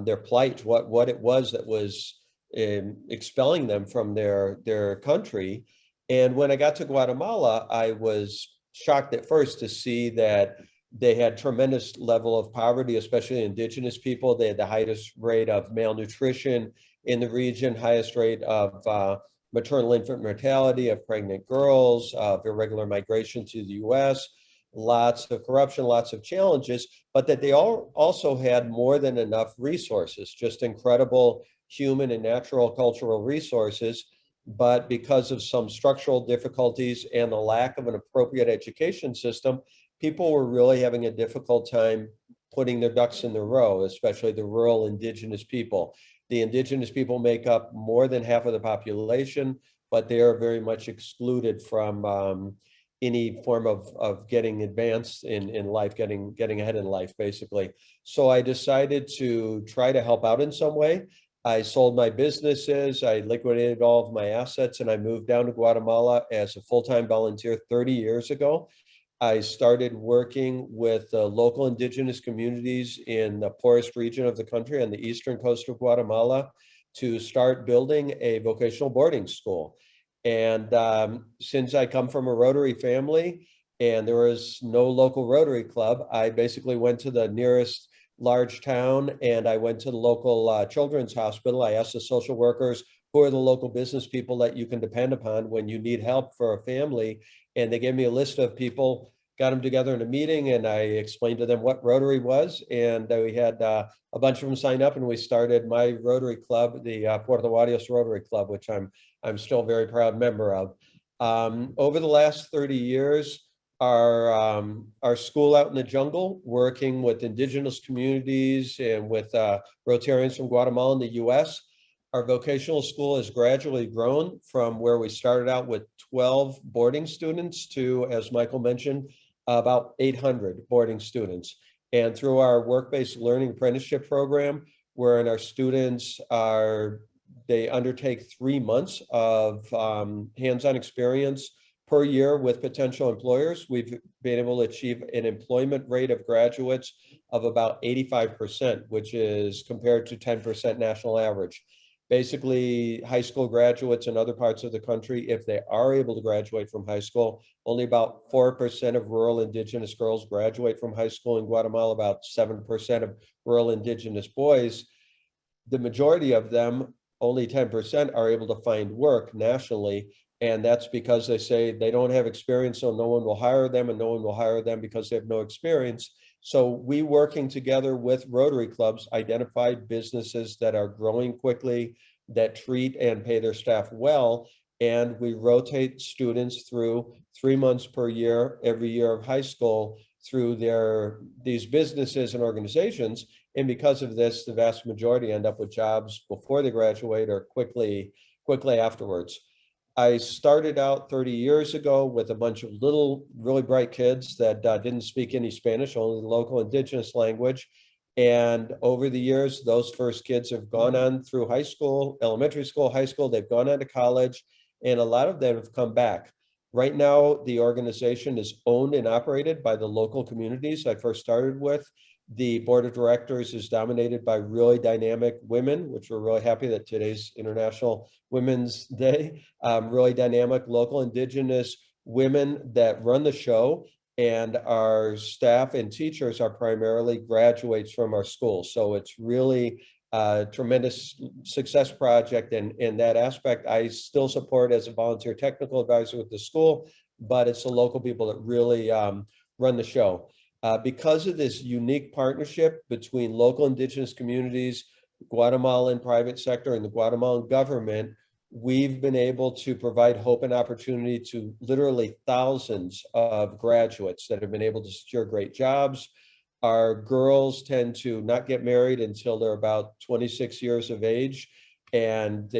their plight, what it was that was expelling them from their country. And when I got to Guatemala, I was shocked at first to see that they had tremendous level of poverty, especially indigenous people. They had the highest rate of malnutrition in the region, highest rate of maternal infant mortality, of pregnant girls, of irregular migration to the US, lots of corruption, lots of challenges, but that they also had more than enough resources, just incredible human and natural cultural resources but because of some structural difficulties and the lack of an appropriate education system, people were really having a difficult time putting their ducks in the row, especially the rural indigenous people. The indigenous people make up more than half of the population, but they are very much excluded from any form of getting advanced in life, getting ahead in life, basically. So I decided to try to help out in some way. I sold my businesses, I liquidated all of my assets, and I moved down to Guatemala as a full-time volunteer 30 years ago. I started working with local indigenous communities in the poorest region of the country on the eastern coast of Guatemala to start building a vocational boarding school. And since I come from a Rotary family and there was no local Rotary club, I basically went to the nearest large town and I went to the local children's hospital. I asked the social workers, who are the local business people that you can depend upon when you need help for a family? And they gave me a list of people, got them together in a meeting, and I explained to them what Rotary was. And we had a bunch of them sign up, and we started my Rotary club, the Puerto Juárez Rotary Club, which I'm still a very proud member of. Over the last 30 years, our school out in the jungle, working with indigenous communities and with Rotarians from Guatemala and the US, our vocational school has gradually grown from where we started out with 12 boarding students to, as Michael mentioned, about 800 boarding students. And through our work-based learning apprenticeship program, wherein our students they undertake 3 months of hands-on experience per year with potential employers, we've been able to achieve an employment rate of graduates of about 85%, which is compared to 10% national average. Basically, high school graduates in other parts of the country, if they are able to graduate from high school, only about 4% of rural indigenous girls graduate from high school. In Guatemala, about 7% of rural indigenous boys. The majority of them, only 10%, are able to find work nationally. And that's because they say they don't have experience, so no one will hire them, and no one will hire them because they have no experience. So we, working together with Rotary clubs, identified businesses that are growing quickly, that treat and pay their staff well, and we rotate students through 3 months per year, every year of high school, through these businesses and organizations. And because of this, the vast majority end up with jobs before they graduate or quickly afterwards. I started out 30 years ago with a bunch of little, really bright kids that didn't speak any Spanish, only the local indigenous language. And over the years, those first kids have gone on through high school, elementary school, high school, they've gone on to college, and a lot of them have come back. Right now, the organization is owned and operated by the local communities I first started with. The board of directors is dominated by really dynamic women, which we're really happy that today's International Women's Day, really dynamic local indigenous women that run the show. And our staff and teachers are primarily graduates from our school. So it's really a tremendous success project. And in that aspect, I still support as a volunteer technical advisor with the school, but it's the local people that really run the show. Because of this unique partnership between local indigenous communities, Guatemalan private sector, and the Guatemalan government, we've been able to provide hope and opportunity to literally thousands of graduates that have been able to secure great jobs. Our girls tend to not get married until they're about 26 years of age. And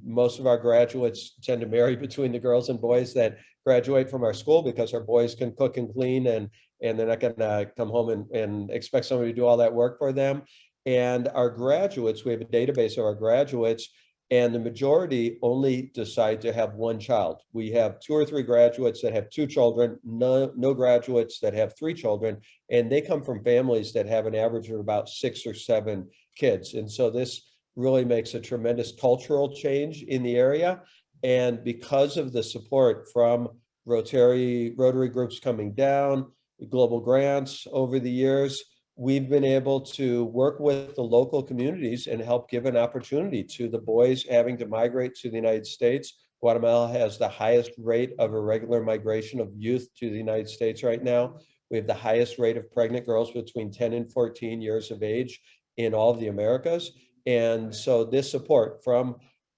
most of our graduates tend to marry between the girls and boys that graduate from our school, because our boys can cook and clean, and they're not going to come home and expect somebody to do all that work for them. And our graduates, we have a database of our graduates, and the majority only decide to have one child. We have 2 or 3 graduates that have 2 children, no graduates that have 3 children, and they come from families that have an average of about 6 or 7 kids. And so this really makes a tremendous cultural change in the area. And because of the support from Rotary groups coming down, global grants over the years, we've been able to work with the local communities and help give an opportunity to the boys having to migrate to the United States. Guatemala has the highest rate of irregular migration of youth to the United States right now. We have the highest rate of pregnant girls between 10 and 14 years of age in all of the Americas. And so this support from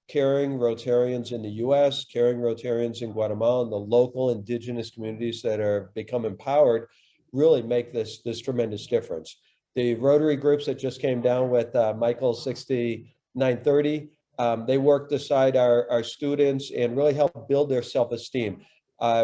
caring Rotarians in the US, caring Rotarians in Guatemala, and the local indigenous communities that are become empowered really make this tremendous difference. The Rotary groups that just came down with Michael 6930, they worked beside our students and really helped build their self-esteem.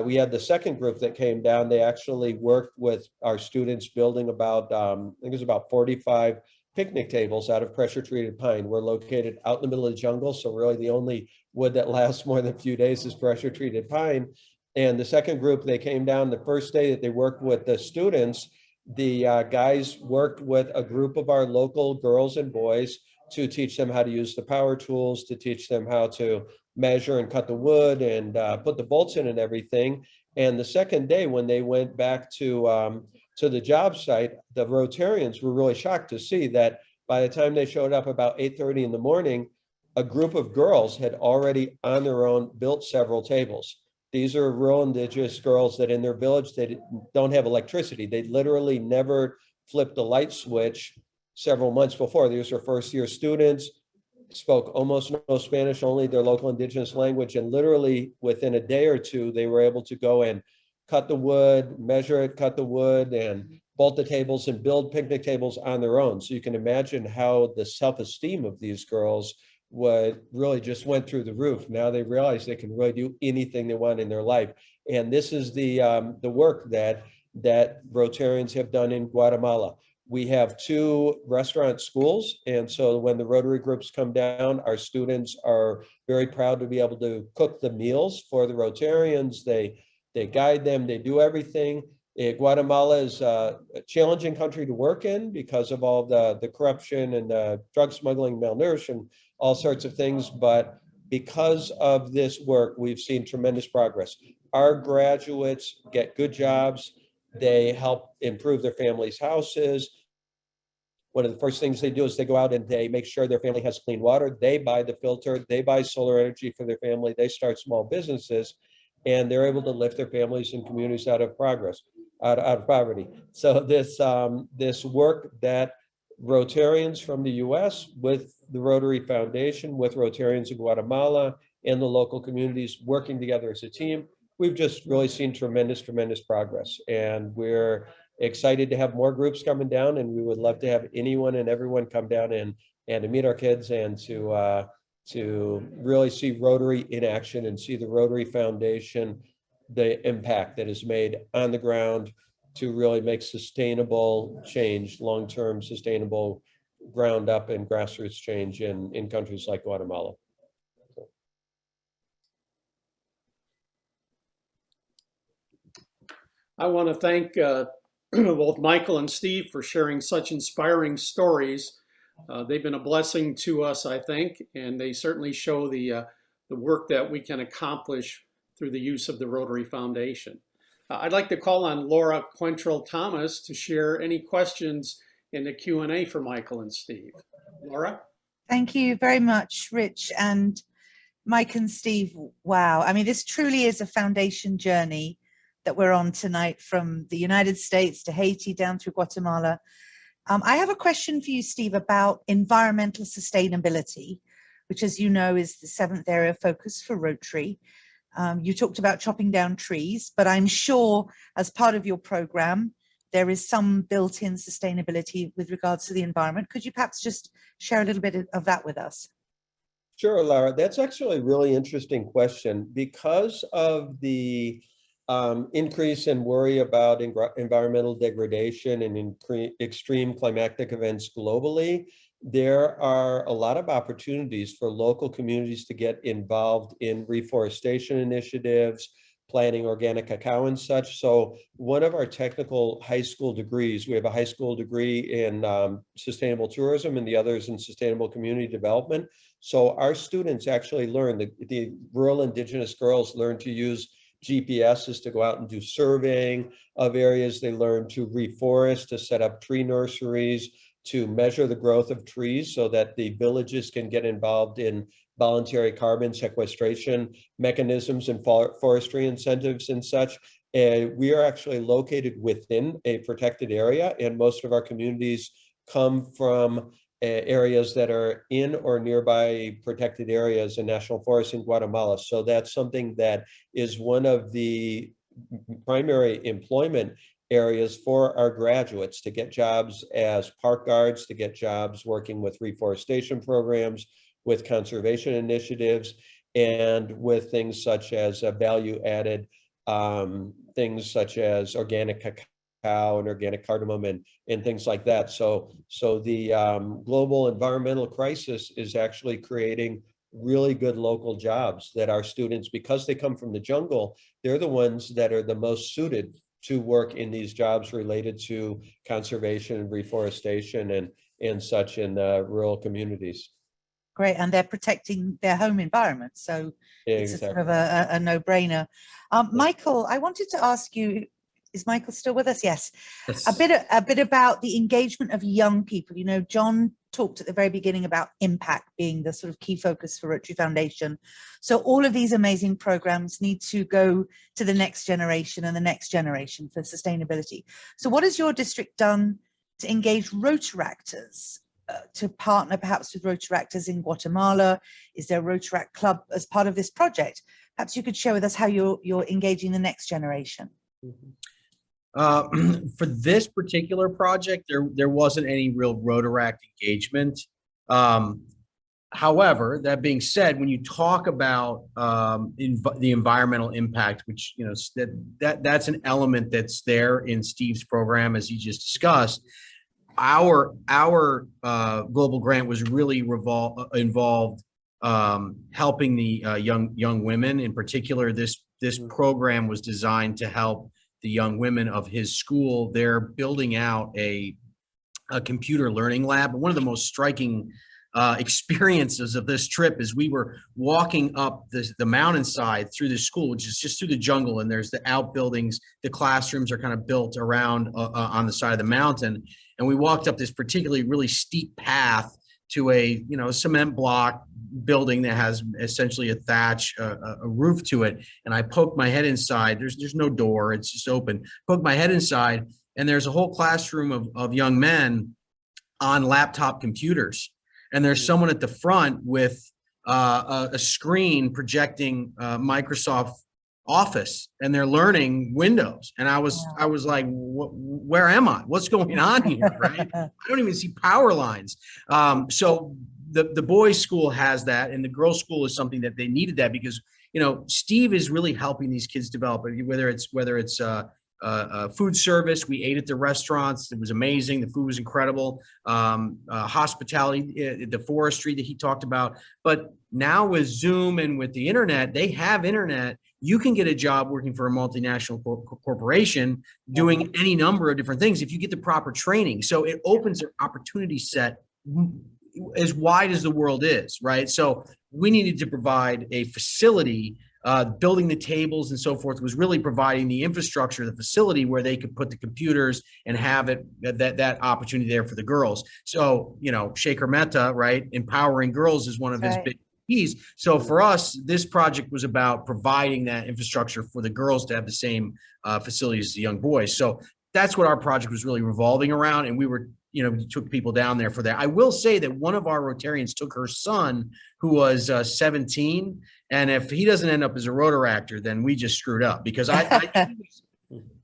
We had the second group that came down. They actually worked with our students building about, I think it was about 45 picnic tables out of pressure treated pine. We're located out in the middle of the jungle. So really the only wood that lasts more than a few days is pressure treated pine. And the second group, they came down the first day that they worked with the students. The guys worked with a group of our local girls and boys to teach them how to use the power tools, to teach them how to measure and cut the wood and put the bolts in and everything. And the second day when they went back to the job site, the Rotarians were really shocked to see that by the time they showed up about 8:30 in the morning, a group of girls had already on their own built several tables. These are rural indigenous girls that in their village, they don't have electricity. They literally never flipped a light switch several months before. These are first year students, spoke almost no Spanish, only their local indigenous language. And literally within a day or two, they were able to go and cut the wood, measure it, cut the wood, and bolt the tables and build picnic tables on their own. So you can imagine how the self-esteem of these girls really just went through the roof. Now they realize they can really do anything they want in their life. And this is the work that Rotarians have done in Guatemala. We have 2 restaurant schools. And so when the Rotary groups come down, our students are very proud to be able to cook the meals for the Rotarians. They guide them, they do everything. Guatemala is a challenging country to work in because of all the corruption and the drug smuggling, malnutrition, all sorts of things. But because of this work, we've seen tremendous progress. Our graduates get good jobs. They help improve their families' houses. One of the first things they do is they go out and they make sure their family has clean water. They buy the filter, they buy solar energy for their family. They start small businesses, and they're able to lift their families and communities out of poverty. So this work that Rotarians from the US with the Rotary Foundation, with Rotarians in Guatemala and the local communities working together as a team, we've just really seen tremendous progress. And we're excited to have more groups coming down, and we would love to have anyone and everyone come down and to meet our kids and to really see Rotary in action and see the Rotary Foundation, the impact that is made on the ground to really make sustainable change, long-term sustainable ground up and grassroots change in countries like Guatemala. I want to thank both Michael and Steve for sharing such inspiring stories. They've been a blessing to us, I think, and they certainly show the work that we can accomplish through the use of the Rotary Foundation. I'd like to call on Laura Quentrell-Thomas to share any questions in the Q&A for Michael and Steve. Laura? Thank you very much, Rich and Mike and Steve. Wow. I mean, this truly is a foundation journey that we're on tonight, from the United States to Haiti down through Guatemala. I have a question for you, Steve, about environmental sustainability, which, as you know, is the 7th area of focus for Rotary. You talked about chopping down trees, but I'm sure as part of your program, there is some built-in sustainability with regards to the environment. Could you perhaps just share a little bit of that with us? Sure, Laura. That's actually a really interesting question. Because of the increase in worry about environmental degradation and extreme climatic events globally, there are a lot of opportunities for local communities to get involved in reforestation initiatives, planting organic cacao and such. So one of our technical high school degrees, we have a high school degree in sustainable tourism and the others in sustainable community development. So our students actually learn, the rural indigenous girls learn to use GPSs to go out and do surveying of areas. They learn to reforest, to set up tree nurseries, to measure the growth of trees so that the villages can get involved in voluntary carbon sequestration mechanisms and forestry incentives and such. We are actually located within a protected area, and most of our communities come from areas that are in or nearby protected areas and national forests in Guatemala. So that's something that is one of the primary employment areas for our graduates, to get jobs as park guards, to get jobs working with reforestation programs, with conservation initiatives, and with things such as value added things such as organic cacao and organic cardamom and things like that. So the global environmental crisis is actually creating really good local jobs that our students, because they come from the jungle, they're the ones that are the most suited to work in these jobs related to conservation and reforestation and such in rural communities. Great, and they're protecting their home environment, so it's a sort of a no-brainer. Michael, I wanted to ask you, is Michael still with us? Yes. Yes. A bit about the engagement of young people. You know, John talked at the very beginning about impact being the sort of key focus for Rotary Foundation. So all of these amazing programs need to go to the next generation and the next generation for sustainability. So what has your district done to engage Rotaractors, to partner perhaps with Rotaractors in Guatemala? Is there a Rotaract club as part of this project? Perhaps you could share with us how you're engaging the next generation. For this particular project, there wasn't any real Rotaract engagement. However, that being said, when you talk about the environmental impact, which, you know, that's an element that's there in Steve's program, as he just discussed. Our global grant was really involved helping the young women. In particular, this program was designed to help the young women of his school. They're building out a computer learning lab. One of the most striking experiences of this trip is we were walking up the mountainside through the school, which is just through the jungle, and there's the outbuildings. The classrooms are kind of built around on the side of the mountain, and we walked up this particularly really steep path to a cement block building that has essentially a thatch, a roof to it. And I poked my head inside. There's no door, it's just open. Poked my head inside, and there's a whole classroom of young men on laptop computers. And there's someone at the front with a screen projecting Microsoft Office, and they're learning Windows. And I was like, where am I? What's going on here? Right? I don't even see power lines. So the boys' school has that, and the girls' school is something that they needed that because, you know, Steve is really helping these kids develop, whether it's food service. We ate at the restaurants. It was amazing. The food was incredible. Hospitality, the forestry that he talked about. But now with Zoom and with the internet, they have internet. You can get a job working for a multinational corporation doing any number of different things if you get the proper training. So it opens their opportunity set as wide as the world is, right? So we needed to provide a facility. Building the tables and so forth was really providing the infrastructure, the facility where they could put the computers and have it that opportunity there for the girls. So, you know, Shaker Mehta, right? Empowering girls is one of his big keys. So for us, this project was about providing that infrastructure for the girls to have the same facilities as the young boys. So that's what our project was really revolving around. And we were, you know, took people down there for that. I will say that one of our Rotarians took her son, who was 17. And if he doesn't end up as a Rotaractor, then we just screwed up, because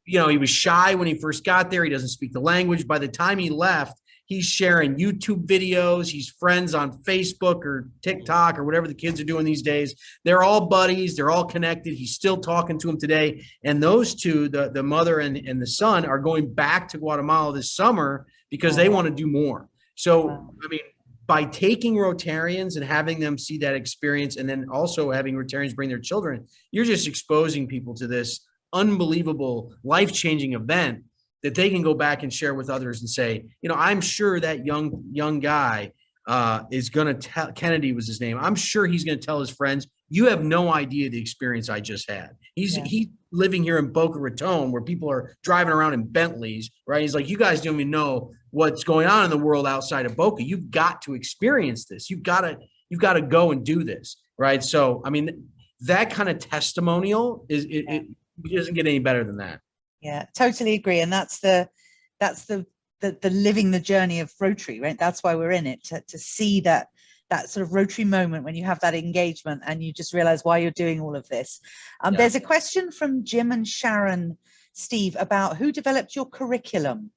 you know, he was shy when he first got there. He doesn't speak the language. By the time he left, he's sharing YouTube videos. He's friends on Facebook or TikTok or whatever the kids are doing these days. They're all buddies. They're all connected. He's still talking to him today. And those two, the mother and the son, are going back to Guatemala this summer because they want to do more. So, I mean, by taking Rotarians and having them see that experience, and then also having Rotarians bring their children, you're just exposing people to this unbelievable, life-changing event that they can go back and share with others and say, you know, I'm sure that young guy is going to tell, Kennedy was his name, I'm sure he's going to tell his friends, you have no idea the experience I just had. He's living here in Boca Raton, where people are driving around in Bentleys, right? He's like, you guys don't even know what's going on in the world outside of Boca. You've got to experience this. You've got to go and do this, right? So, I mean, that kind of testimonial it doesn't get any better than that. Yeah, totally agree. And that's the the living the journey of Rotary, right? That's why we're in it, to see that sort of Rotary moment when you have that engagement and you just realize why you're doing all of this. There's a question from Jim and Sharon, Steve, about who developed your curriculum.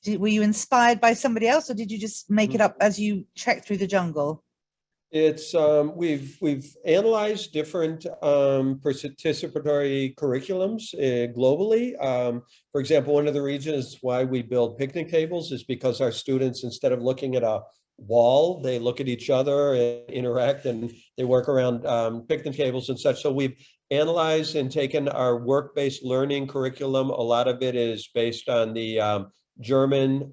Were you inspired by somebody else, or did you just make it up as you trekked through the jungle? It's we've analyzed different participatory curriculums globally. For example, one of the reasons why we build picnic tables is because our students, instead of looking at a wall, they look at each other and interact, and they work around picnic tables and such. So we've analyzed and taken our work-based learning curriculum. A lot of it is based on the German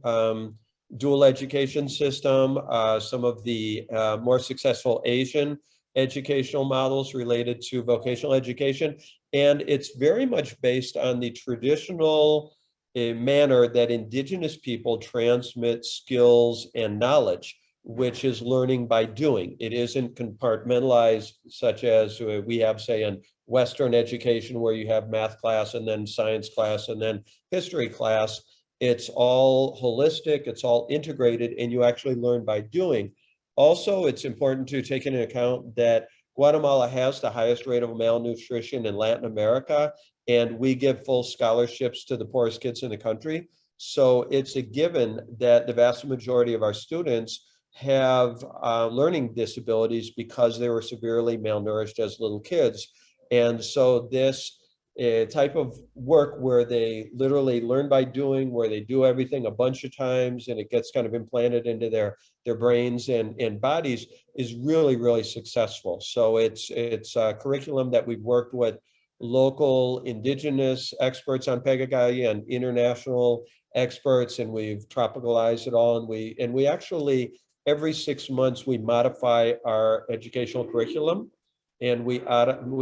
dual education system, some of the more successful Asian educational models related to vocational education. And it's very much based on the traditional manner that Indigenous people transmit skills and knowledge, which is learning by doing. It isn't compartmentalized, such as we have, say, in Western education, where you have math class and then science class and then history class. It's all holistic, it's all integrated, and you actually learn by doing. Also, it's important to take into account that Guatemala has the highest rate of malnutrition in Latin America, and we give full scholarships to the poorest kids in the country. So it's a given that the vast majority of our students have learning disabilities because they were severely malnourished as little kids. And so this type of work where they literally learn by doing, where they do everything a bunch of times and it gets kind of implanted into their brains and bodies, is really, really successful. So it's a curriculum that we've worked with local Indigenous experts on pedagogy and international experts, and we've tropicalized it all. And we actually, every 6 months, we modify our educational curriculum. And we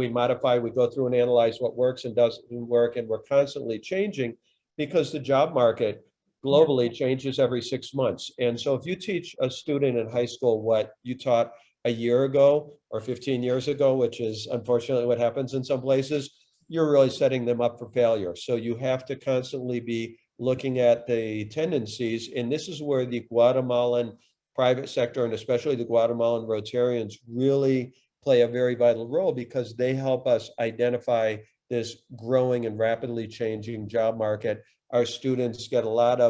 modify, we go through and analyze what works and doesn't work, and we're constantly changing because the job market globally changes every 6 months. And so if you teach a student in high school what you taught a year ago or 15 years ago, which is unfortunately what happens in some places, you're really setting them up for failure. So you have to constantly be looking at the tendencies, and this is where the Guatemalan private sector, and especially the Guatemalan Rotarians, really play a very vital role, because they help us identify this growing and rapidly changing job market. Our students get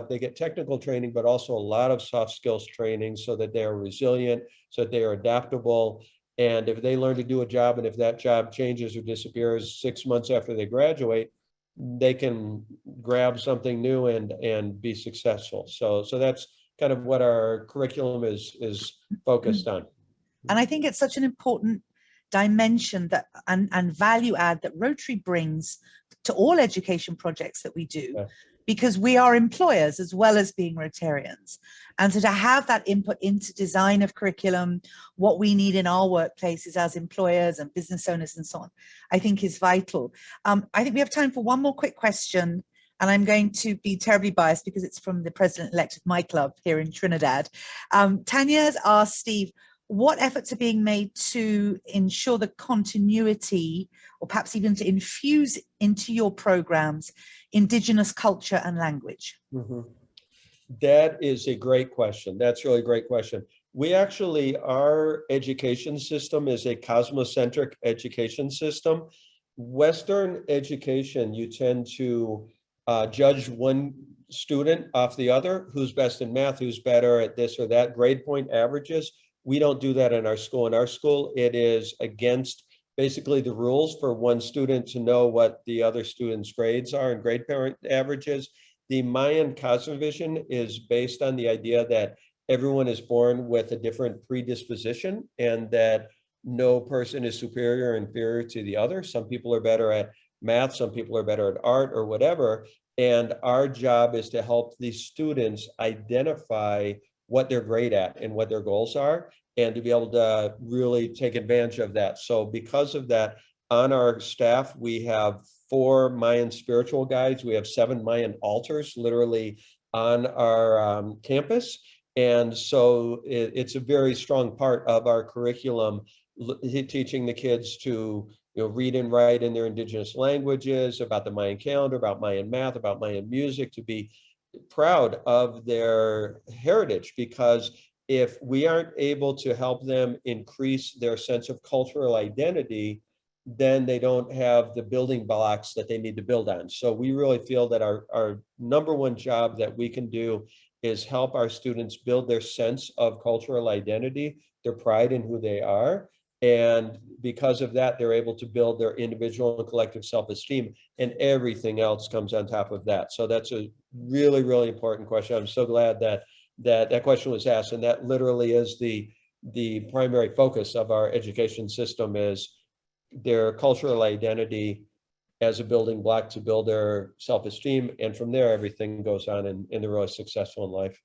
they get technical training, but also a lot of soft skills training so that they are resilient, so that they are adaptable. And if they learn to do a job, and if that job changes or disappears 6 months after they graduate, they can grab something new and be successful. So that's kind of what our curriculum is focused on. And I think it's such an important dimension that and value add that Rotary brings to all education projects that we do, because we are employers as well as being Rotarians. And so to have that input into design of curriculum, what we need in our workplaces as employers and business owners and so on, I think is vital. I think we have time for one more quick question. And I'm going to be terribly biased because it's from the president-elect of my club here in Trinidad. Tanya has asked Steve, what efforts are being made to ensure the continuity, or perhaps even to infuse into your programs, Indigenous culture and language? Mm-hmm. That is a great question. That's really a great question. We actually, our education system is a cosmocentric education system. Western education, you tend to judge one student off the other, who's best in math, who's better at this or that, grade point averages. We don't do that in our school. In our school, it is against basically the rules for one student to know what the other student's grades are and grade point averages. The Mayan cosmovision is based on the idea that everyone is born with a different predisposition, and that no person is superior or inferior to the other. Some people are better at math, some people are better at art or whatever. And our job is to help these students identify what they're great at and what their goals are, and to be able to really take advantage of that. So because of that, on our staff, we have 4 Mayan spiritual guides. We have 7 Mayan altars literally on our campus. And so it's a very strong part of our curriculum, teaching the kids to read and write in their Indigenous languages, about the Mayan calendar, about Mayan math, about Mayan music, to be proud of their heritage, because if we aren't able to help them increase their sense of cultural identity, then they don't have the building blocks that they need to build on. So we really feel that our number one job that we can do is help our students build their sense of cultural identity, their pride in who they are. And because of that, they're able to build their individual and collective self-esteem, and everything else comes on top of that. So that's a really, really important question. I'm so glad that question was asked, and that literally is the primary focus of our education system, is their cultural identity as a building block to build their self-esteem. And from there, everything goes on and they're really successful in life.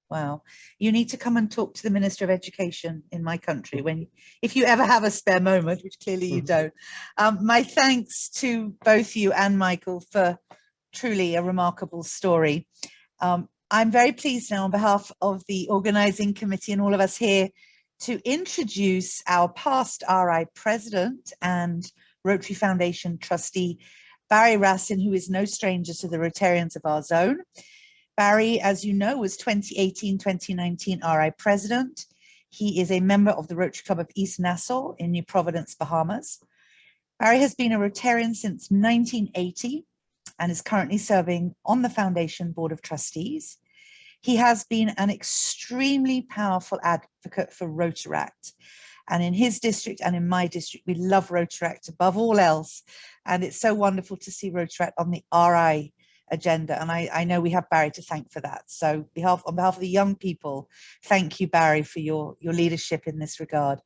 Wow. You need to come and talk to the Minister of Education in my country if you ever have a spare moment, which clearly you don't. My thanks to both you and Michael for truly a remarkable story. I'm very pleased now on behalf of the organizing committee and all of us here to introduce our past RI President and Rotary Foundation Trustee, Barry Rassin, who is no stranger to the Rotarians of our zone. Barry, as you know, was 2018-2019 RI President. He is a member of the Rotary Club of East Nassau in New Providence, Bahamas. Barry has been a Rotarian since 1980 and is currently serving on the Foundation Board of Trustees. He has been an extremely powerful advocate for Rotaract. And in his district and in my district, we love Rotaract above all else. And it's so wonderful to see Rotaract on the RI agenda. And I know we have Barry to thank for that. So on behalf of the young people, thank you, Barry, for your leadership in this regard.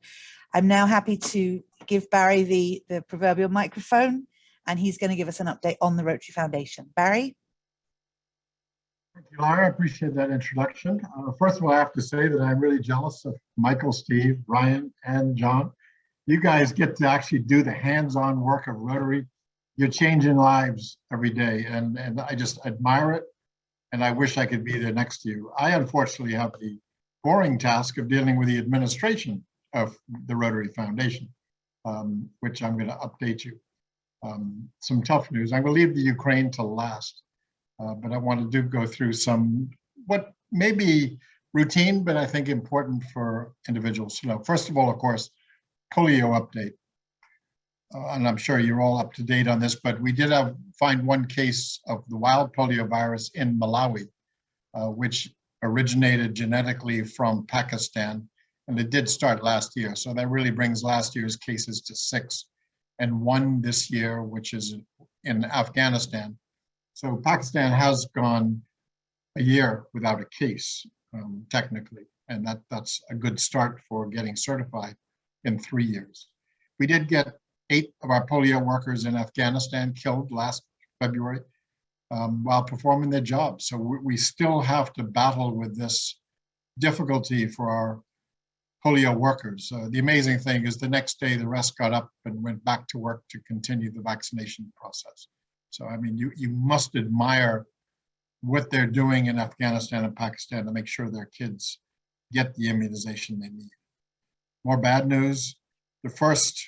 I'm now happy to give Barry the proverbial microphone, and he's going to give us an update on the Rotary Foundation. Barry? Thank you, Laura. I appreciate that introduction. First of all, I have to say that I'm really jealous of Michael, Steve, Ryan, and John. You guys get to actually do the hands-on work of Rotary. You're changing lives every day, and I just admire it, and I wish I could be there next to you. I unfortunately have the boring task of dealing with the administration of the Rotary Foundation, which I'm going to update you. Some tough news. I will leave the Ukraine to last. But I wanted to go through some, what may be routine, but I think important for individuals to know. First of all, of course, polio update. And I'm sure you're all up to date on this, but we did find one case of the wild polio virus in Malawi, which originated genetically from Pakistan. And it did start last year. So that really brings last year's cases to 6 and 1 this year, which is in Afghanistan. So Pakistan has gone a year without a case, technically, and that's a good start for getting certified in 3 years. We did get 8 of our polio workers in Afghanistan killed last February while performing their job. So we still have to battle with this difficulty for our polio workers. The amazing thing is the next day, the rest got up and went back to work to continue the vaccination process. So, I mean, you must admire what they're doing in Afghanistan and Pakistan to make sure their kids get the immunization they need. More bad news, the first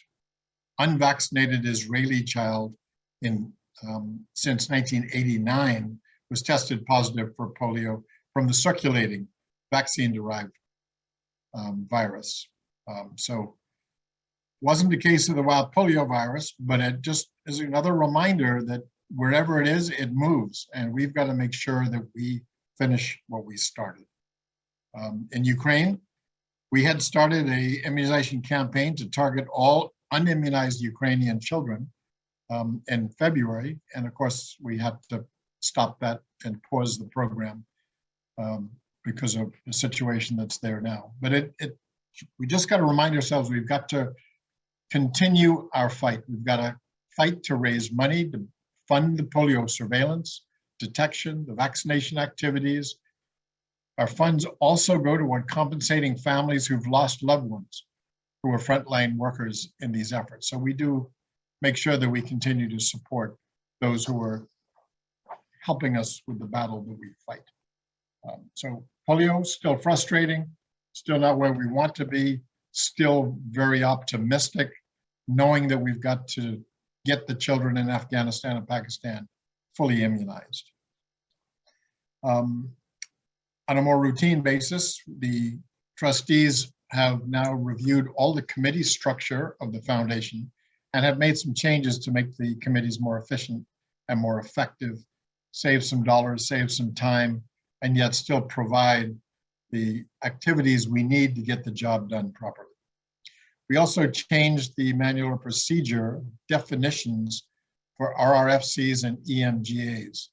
unvaccinated Israeli child since 1989 was tested positive for polio from the circulating vaccine-derived virus. So wasn't the case of the wild polio virus, but it just is another reminder that wherever it is, it moves, and we've got to make sure that we finish what we started. In Ukraine, we had started a immunization campaign to target all unimmunized Ukrainian children in February, and of course, we had to stop that and pause the program because of the situation that's there now. But we just got to remind ourselves we've got to continue our fight. We've got to fight to raise money to fund the polio surveillance, detection, the vaccination activities. Our funds also go toward compensating families who've lost loved ones who are frontline workers in these efforts. So we do make sure that we continue to support those who are helping us with the battle that we fight. So polio, still frustrating, still not where we want to be, still very optimistic, knowing that we've got to get the children in Afghanistan and Pakistan fully immunized. On a more routine basis, the trustees have now reviewed all the committee structure of the foundation and have made some changes to make the committees more efficient and more effective, save some dollars, save some time, and yet still provide the activities we need to get the job done properly. We also changed the manual of procedure definitions for RRFCs and EMGAs.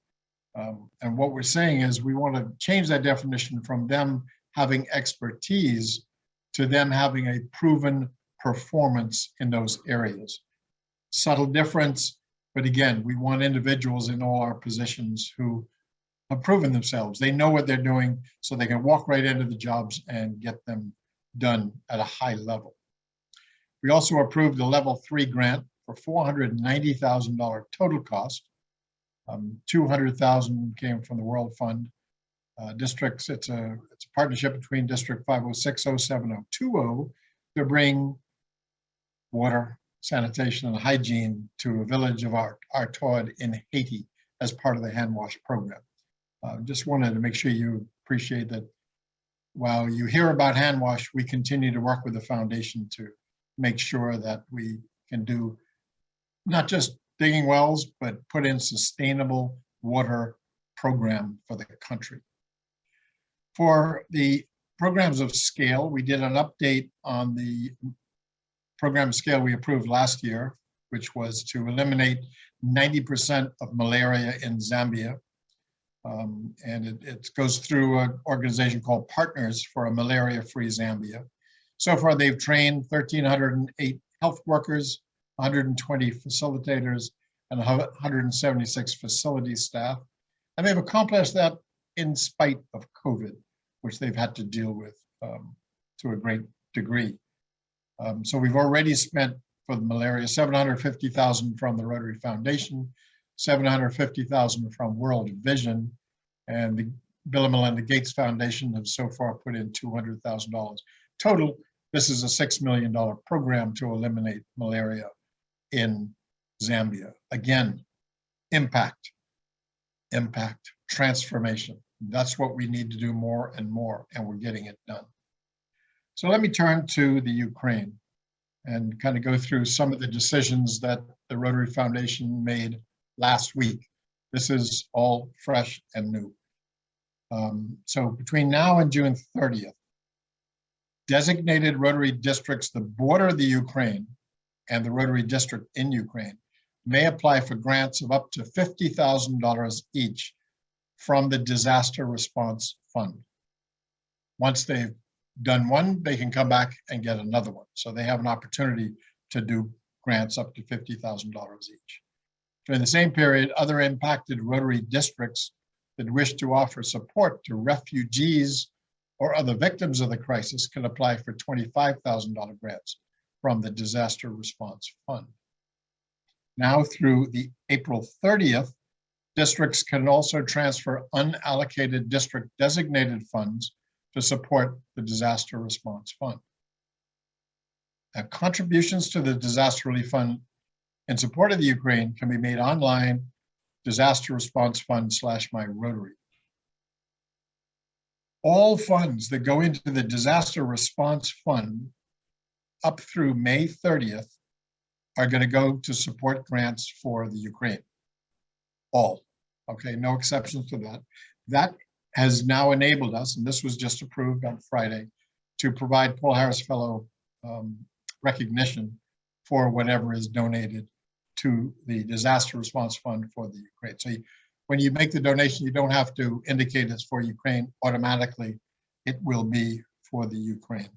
And what we're saying is we want to change that definition from them having expertise to them having a proven performance in those areas. Subtle difference, but again, we want individuals in all our positions who have proven themselves. They know what they're doing, so they can walk right into the jobs and get them done at a high level. We also approved a level 3 grant for $490,000 total cost. 200,000 came from the World Fund. Districts, it's a partnership between District 506-07020 to bring water, sanitation, and hygiene to a village of Artaud in Haiti as part of the HANWASH program. Just wanted to make sure you appreciate that while you hear about HANWASH, we continue to work with the foundation to make sure that we can do not just digging wells, but put in sustainable water program for the country. For the programs of scale, we did an update on the program scale we approved last year, which was to eliminate 90% of malaria in Zambia. And it goes through an organization called Partners for a Malaria-Free Zambia. So far, they've trained 1,308 health workers, 120 facilitators, and 176 facility staff. And they've accomplished that in spite of COVID, which they've had to deal with to a great degree. So we've already spent for the malaria, $750,000 from the Rotary Foundation, $750,000 from World Vision, and the Bill and Melinda Gates Foundation have so far put in $200,000. Total, this is a $6 million program to eliminate malaria in Zambia. Again, impact, transformation. That's what we need to do more and more, and we're getting it done. So let me turn to the Ukraine and kind of go through some of the decisions that the Rotary Foundation made last week. This is all fresh and new. So between now and June 30th, designated Rotary districts that border the Ukraine and the Rotary district in Ukraine may apply for grants of up to $50,000 each from the Disaster Response Fund. Once they've done one, they can come back and get another one. So they have an opportunity to do grants up to $50,000 each. During the same period, other impacted Rotary districts that wish to offer support to refugees or other victims of the crisis can apply for $25,000 grants from the Disaster Response Fund. Now through the April 30th, districts can also transfer unallocated district designated funds to support the Disaster Response Fund. Now, contributions to the Disaster Relief Fund in support of the Ukraine can be made online, Disaster Response Fund /MyRotary. All funds that go into the Disaster Response Fund up through May 30th are going to go to support grants for the Ukraine. All, okay, no exceptions to that. That has now enabled us, and this was just approved on Friday, to provide Paul Harris Fellow recognition for whatever is donated to the Disaster Response Fund for the Ukraine. So when you make the donation, you don't have to indicate it's for Ukraine automatically. It will be for the Ukraine.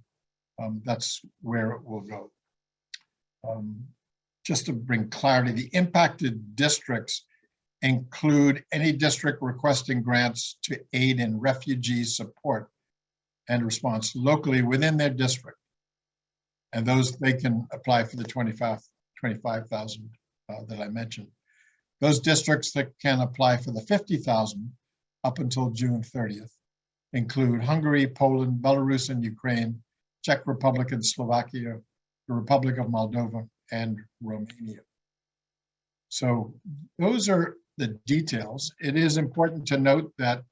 That's where it will go. Just to bring clarity, the impacted districts include any district requesting grants to aid in refugee support and response locally within their district. And those, they can apply for the $25,000 that I mentioned. Those districts that can apply for the $50,000 up until June 30th include Hungary, Poland, Belarus, and Ukraine, Czech Republic and Slovakia, the Republic of Moldova, and Romania. So those are the details. It is important to note that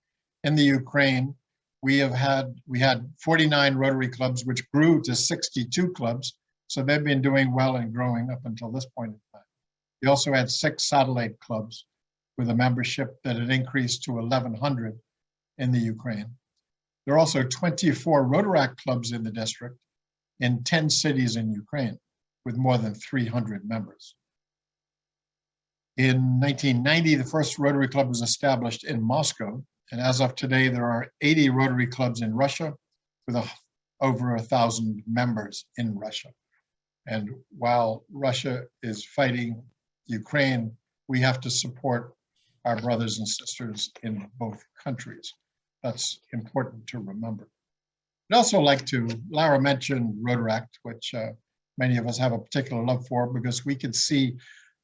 in the Ukraine, we had 49 Rotary clubs, which grew to 62 clubs. So they've been doing well and growing up until this point in time. We also had 6 satellite clubs with a membership that had increased to 1,100 in the Ukraine. There are also 24 Rotaract clubs in the district in 10 cities in Ukraine with more than 300 members. In 1990, the first Rotary Club was established in Moscow. And as of today, there are 80 Rotary clubs in Russia with over 1,000 members in Russia. And while Russia is fighting Ukraine, we have to support our brothers and sisters in both countries. That's important to remember. I'd also like to, Lara mentioned Rotaract, which many of us have a particular love for because we can see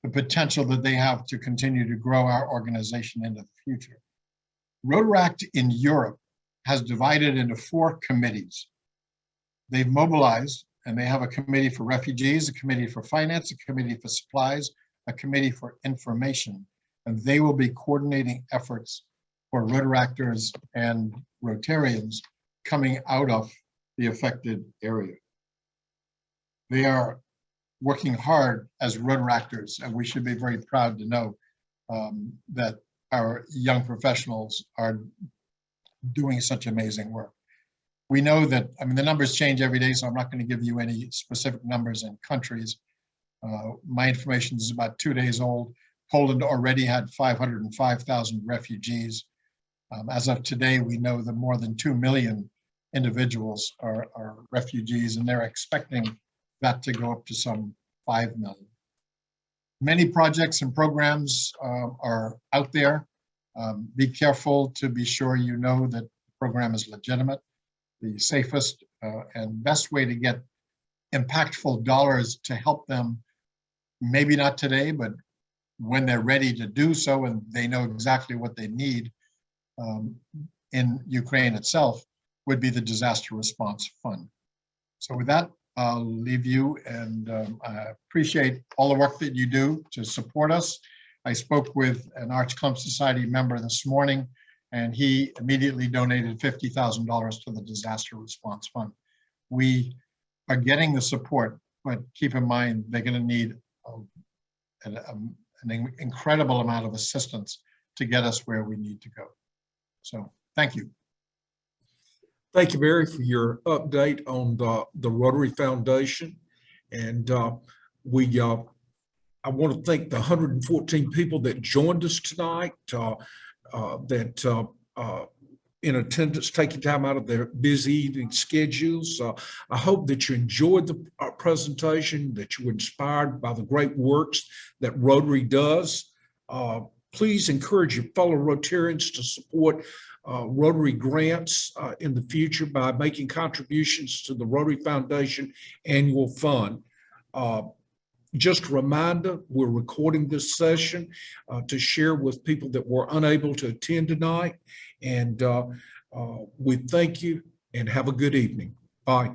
the potential that they have to continue to grow our organization into the future. Rotaract in Europe has divided into 4 committees. They've mobilized and they have a committee for refugees, a committee for finance, a committee for supplies, a committee for information, and they will be coordinating efforts for Rotaractors and Rotarians coming out of the affected area. They are working hard as Rotaractors, and we should be very proud to know that our young professionals are doing such amazing work. We know that, I mean, the numbers change every day, so I'm not going to give you any specific numbers in countries. My information is about 2 days old. Poland already had 505,000 refugees. As of today, we know that more than 2 million individuals are refugees, and they're expecting that to go up to some 5 million. Many projects and programs are out there. Be careful to be sure you know that the program is legitimate. The safest and best way to get impactful dollars to help them, maybe not today, but when they're ready to do so and they know exactly what they need in Ukraine itself, would be the Disaster Response Fund. So with that, I'll leave you, and I appreciate all the work that you do to support us. I spoke with an Arch Clump Society member this morning, and he immediately donated $50,000 to the Disaster Response Fund. We are getting the support, but keep in mind, they're going to need an incredible amount of assistance to get us where we need to go. So thank you. Thank you, Barry, for your update on the Rotary Foundation. And I want to thank the 114 people that joined us tonight, in attendance, taking time out of their busy evening schedules. I hope that you enjoyed the presentation, that you were inspired by the great works that Rotary does. Please encourage your fellow Rotarians to support Rotary grants in the future by making contributions to the Rotary Foundation Annual Fund. Just a reminder, we're recording this session to share with people that were unable to attend tonight. And we thank you and have a good evening. Bye.